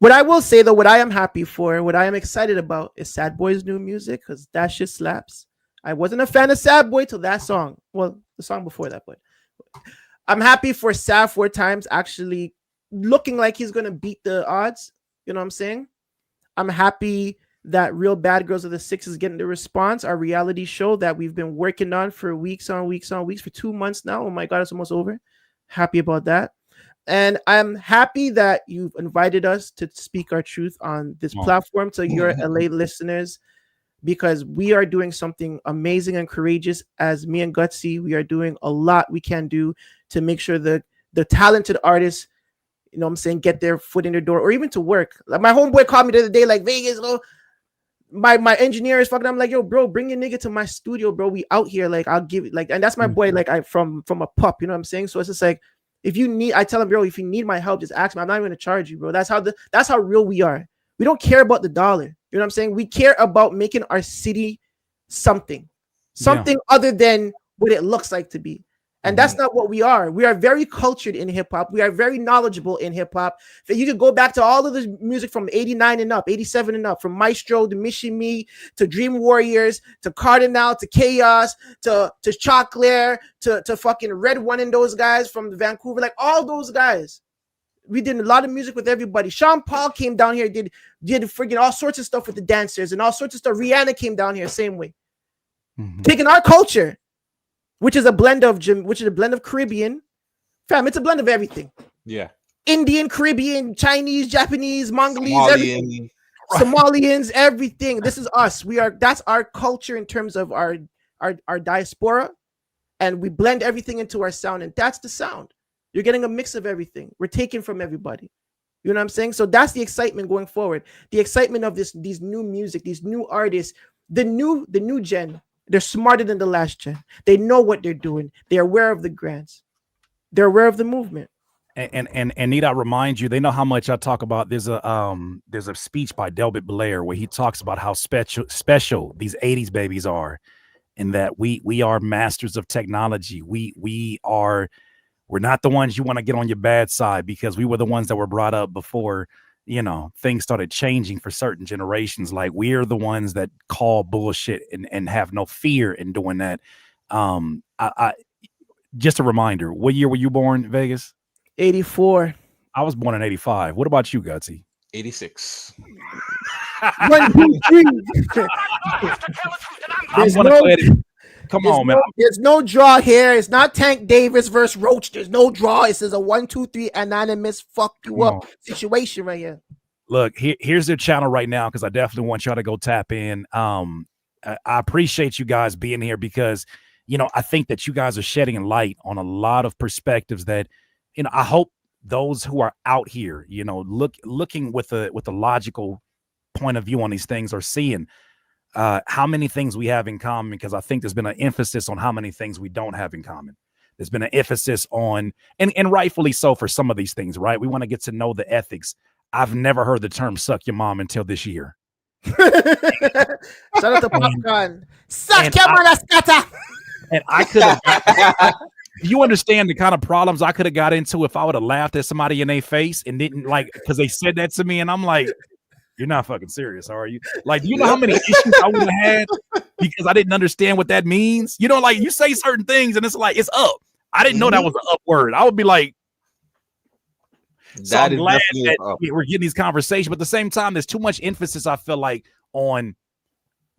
What I will say though, what I am happy for, what I am excited about is Sad Boy's new music, because that shit slaps. I wasn't a fan of Sad Boy till that song. Well, the song before that, but I'm happy for Sad 4 Times actually looking like he's going to beat the odds. You know what I'm saying? I'm happy that Real Bad Girls of the Six is getting the response, our reality show that we've been working on for weeks for 2 months now. Oh my God, it's almost over. Happy about that. And I'm happy that you've invited us to speak our truth on this platform to your LA listeners, because we are doing something amazing and courageous. As me and Gutsy, we are doing a lot we can do to make sure the talented artists, you know what I'm saying, get their foot in the door or even to work. Like my homeboy called me the other day, like, Vegas, my engineer is fucking. I'm like, yo, bro, bring your nigga to my studio, bro. We out here, like, I'll give it, like, and that's my boy, like, I from a pup, you know what I'm saying? So it's just like, if you need, I tell him, bro, if you need my help, just ask me. I'm not even gonna charge you, bro. That's how real we are. We don't care about the dollar. You know what I'm saying? We care about making our city something other than what it looks like to be. And that's not what we are. We are very cultured in hip hop. We are very knowledgeable in hip hop. You could go back to all of the music from 89 and up, 87 and up, from Maestro to Mishi Me to Dream Warriors to Cardinal to Chaos to Chocolate to fucking Red One and those guys from Vancouver, like all those guys. We did a lot of music with everybody. Sean Paul came down here, did friggin' all sorts of stuff with the dancers and all sorts of stuff. Rihanna came down here, same way. Taking our culture, which is a blend of Caribbean, fam. It's a blend of everything. Yeah. Indian, Caribbean, Chinese, Japanese, Mongolese, everything. Somalians, everything. This is us. That's our culture in terms of our diaspora, and we blend everything into our sound, and that's the sound. You're getting a mix of everything. We're taking from everybody. You know what I'm saying? So that's the excitement going forward. The excitement of these new music, these new artists, the new gen. They're smarter than the last gen. They know what they're doing. They're aware of the grants. They're aware of the movement. And need I remind you, they know how much I talk about. There's a speech by Delbert Blair where he talks about how special these 80s babies are, and that we are masters of technology. We're not the ones you want to get on your bad side, because we were the ones that were brought up before, things started changing for certain generations. Like, we're the ones that call bullshit and have no fear in doing that. I just a reminder, what year were you born, Vegas? 84. I was born in 85. What about you, Gutsy? 86. 1, 2, 3. Come on, man. There's no draw here. It's not Tank Davis versus Roach. There's no draw. This is a 1, 2, 3 anonymous fuck you up situation right here. Look, here's their channel right now because I definitely want y'all to go tap in. I appreciate you guys being here because, I think that you guys are shedding light on a lot of perspectives that, I hope those who are out here, looking with a logical point of view on these things are seeing how many things we have in common, because I think there's been an emphasis on how many things we don't have in common. There's been an emphasis on, and rightfully so for some of these things, right? We want to get to know the ethics. I've never heard the term suck your mom until this year. Shout out to Popcorn. Suck your mother, scatter. And I could have, you understand the kind of problems I could have got into if I would have laughed at somebody in their face and didn't because they said that to me. And I'm like, you're not fucking serious, are you? Like, do you know how many issues I would have had because I didn't understand what that means? You say certain things and it's like, it's up. I didn't know that was an up word. I would be like, so I'm glad that we're getting these conversations, but at the same time, there's too much emphasis, I feel like, on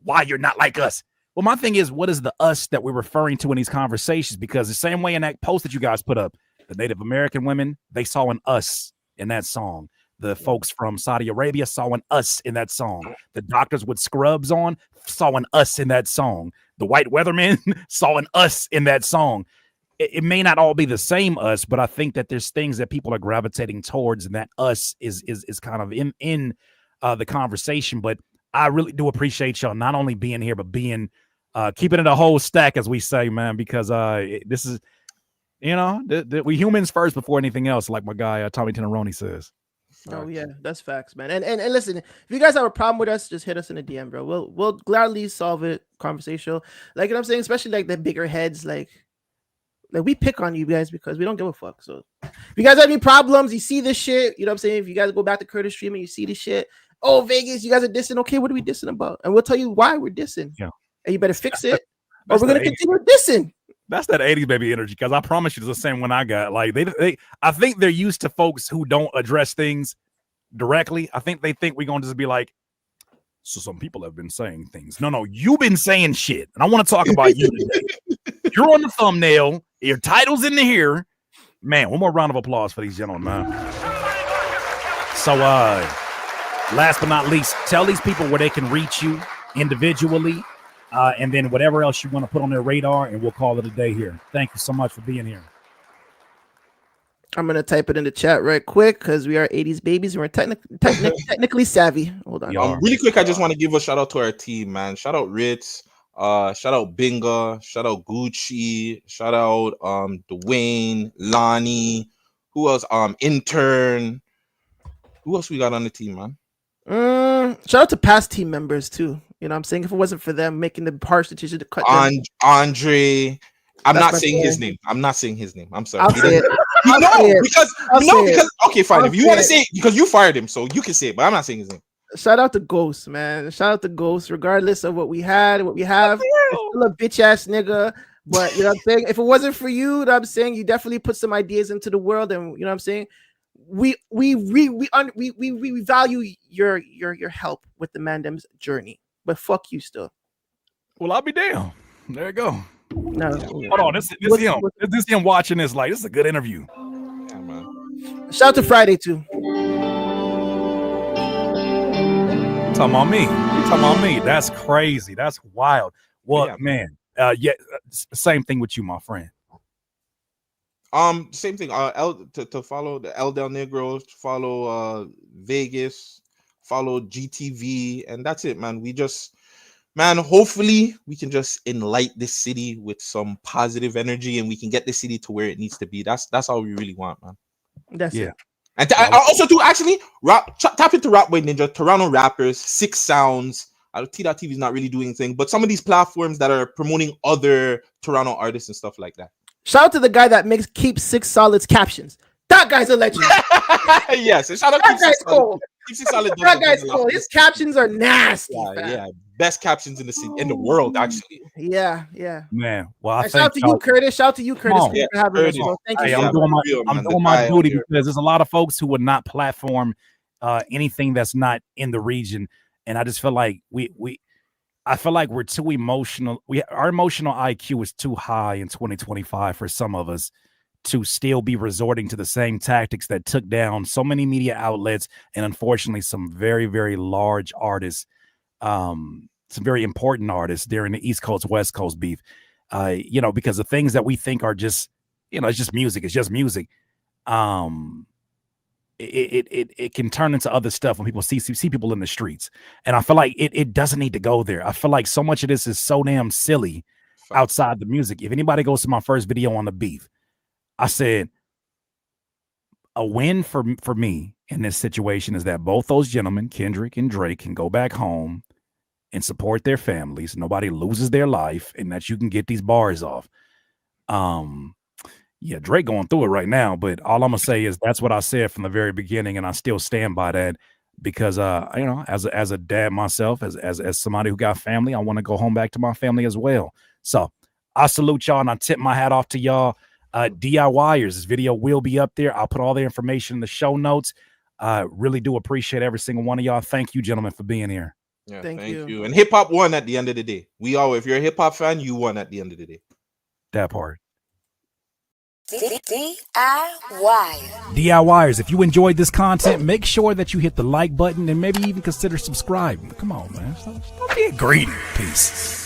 why you're not like us. Well, my thing is, what is the us that we're referring to in these conversations? Because the same way in that post that you guys put up, the Native American women, they saw an us in that song. The folks from Saudi Arabia saw an us in that song. The doctors with scrubs on saw an us in that song. The white weathermen saw an us in that song. It may not all be the same us, but I think that there's things that people are gravitating towards, and that us is kind of in the conversation. But I really do appreciate y'all not only being here, but being keeping it a whole stack, as we say, man, because this is, we humans first before anything else, like my guy Tommy Teneroni says. Oh yeah, that's facts, man. And listen, if you guys have a problem with us, just hit us in a DM, bro. We'll gladly solve it. Conversational, like what I'm saying, especially like the bigger heads, like we pick on you guys because we don't give a fuck. So if you guys have any problems, you see this shit, you know what I'm saying? If you guys go back to Curtis stream and you see this shit, oh Vegas, you guys are dissing. Okay, what are we dissing about? And we'll tell you why we're dissing. Yeah, and you better fix it, or we're gonna continue dissing. That's that 80s baby energy, because I promise you it's the same one I got. Like they I think they're used to folks who don't address things directly. I think they think we're gonna just be like, so some people have been saying things. No, you've been saying shit. And I want to talk about you today. You're on the thumbnail, your title's in here. Man, one more round of applause for these gentlemen, man. So last but not least, tell these people where they can reach you individually. And then whatever else you want to put on their radar, and we'll call it a day here. Thank you so much for being here. I'm going to type it in the chat right quick because we are 80s babies and we're technically savvy. Hold on. Really quick, I just want to give a shout out to our team, man. Shout out Ritz, shout out Binga, shout out Gucci, shout out Dwayne, Lonnie, who else? Intern. Who else we got on the team, man? Shout out to past team members too. You know what I'm saying? If it wasn't for them making the harsh decision to cut Andre. I'm not saying his name. I'm sorry. I'll say it. Because okay, fine. If you want to say it, because you fired him, so you can say it, but I'm not saying his name. Shout out to Ghost, man. Shout out to Ghost, regardless of what we had, what we have. Still a bitch ass nigga. But you know what I'm saying? If it wasn't for you, you know what I'm saying, you definitely put some ideas into the world, and you know what I'm saying? We value your help with the Mandem's journey. But fuck you still. Well, I'll be damned. There you go. No, hold on. This him watching this. Like, this is a good interview. Yeah, man. Shout out to Friday too. Talking about me. That's crazy. That's wild. Well, yeah, man. Same thing with you, my friend. Same thing. To follow the El Del Negro, follow Vegas, follow GTV, and that's it, man. Hopefully we can just enlighten this city with some positive energy, and we can get the city to where it needs to be. That's all we really want, man. That's it. And I also do actually tap into Rap Boy Ninja, Toronto rappers, Six Sounds. T.TV is not really doing anything, but some of these platforms that are promoting other Toronto artists and stuff like that. Shout out to the guy that keeps 6 Solids captions. That guy's a legend. Yes, and shout out that guy's cool. That guy's cool. His captions are nasty. Yeah. Best captions in the world, actually. Yeah. Man, well, shout out to you, Curtis. Shout out to you, Curtis. Thank you. I'm doing my duty because there's a lot of folks who would not platform anything that's not in the region, and I just feel like I feel like we're too emotional. Our emotional IQ is too high in 2025 for some of us to still be resorting to the same tactics that took down so many media outlets and unfortunately some very, very large artists, some very important artists during the East Coast, West Coast beef. Because the things that we think are just, it's just music. It's just music. It can turn into other stuff when people see people in the streets. And I feel like it doesn't need to go there. I feel like so much of this is so damn silly outside the music. If anybody goes to my first video on the beef, I said a win for me in this situation is that both those gentlemen, Kendrick and Drake, can go back home and support their families. Nobody loses their life, and that you can get these bars off. Yeah, Drake going through it right now, but all I'm gonna say is that's what I said from the very beginning, and I still stand by that because as a dad myself, as somebody who got family, I want to go home back to my family as well. So I salute y'all and I tip my hat off to y'all. DIYers, this video will be up there. I'll put all the information in the show notes. Really do appreciate every single one of y'all. Thank you, gentlemen, for being here. Yeah, Thank you. And hip hop won at the end of the day. If you're a hip hop fan, you won at the end of the day. That part. DIYers, if you enjoyed this content, make sure that you hit the like button and maybe even consider subscribing. Come on, man. Don't be greedy. Peace.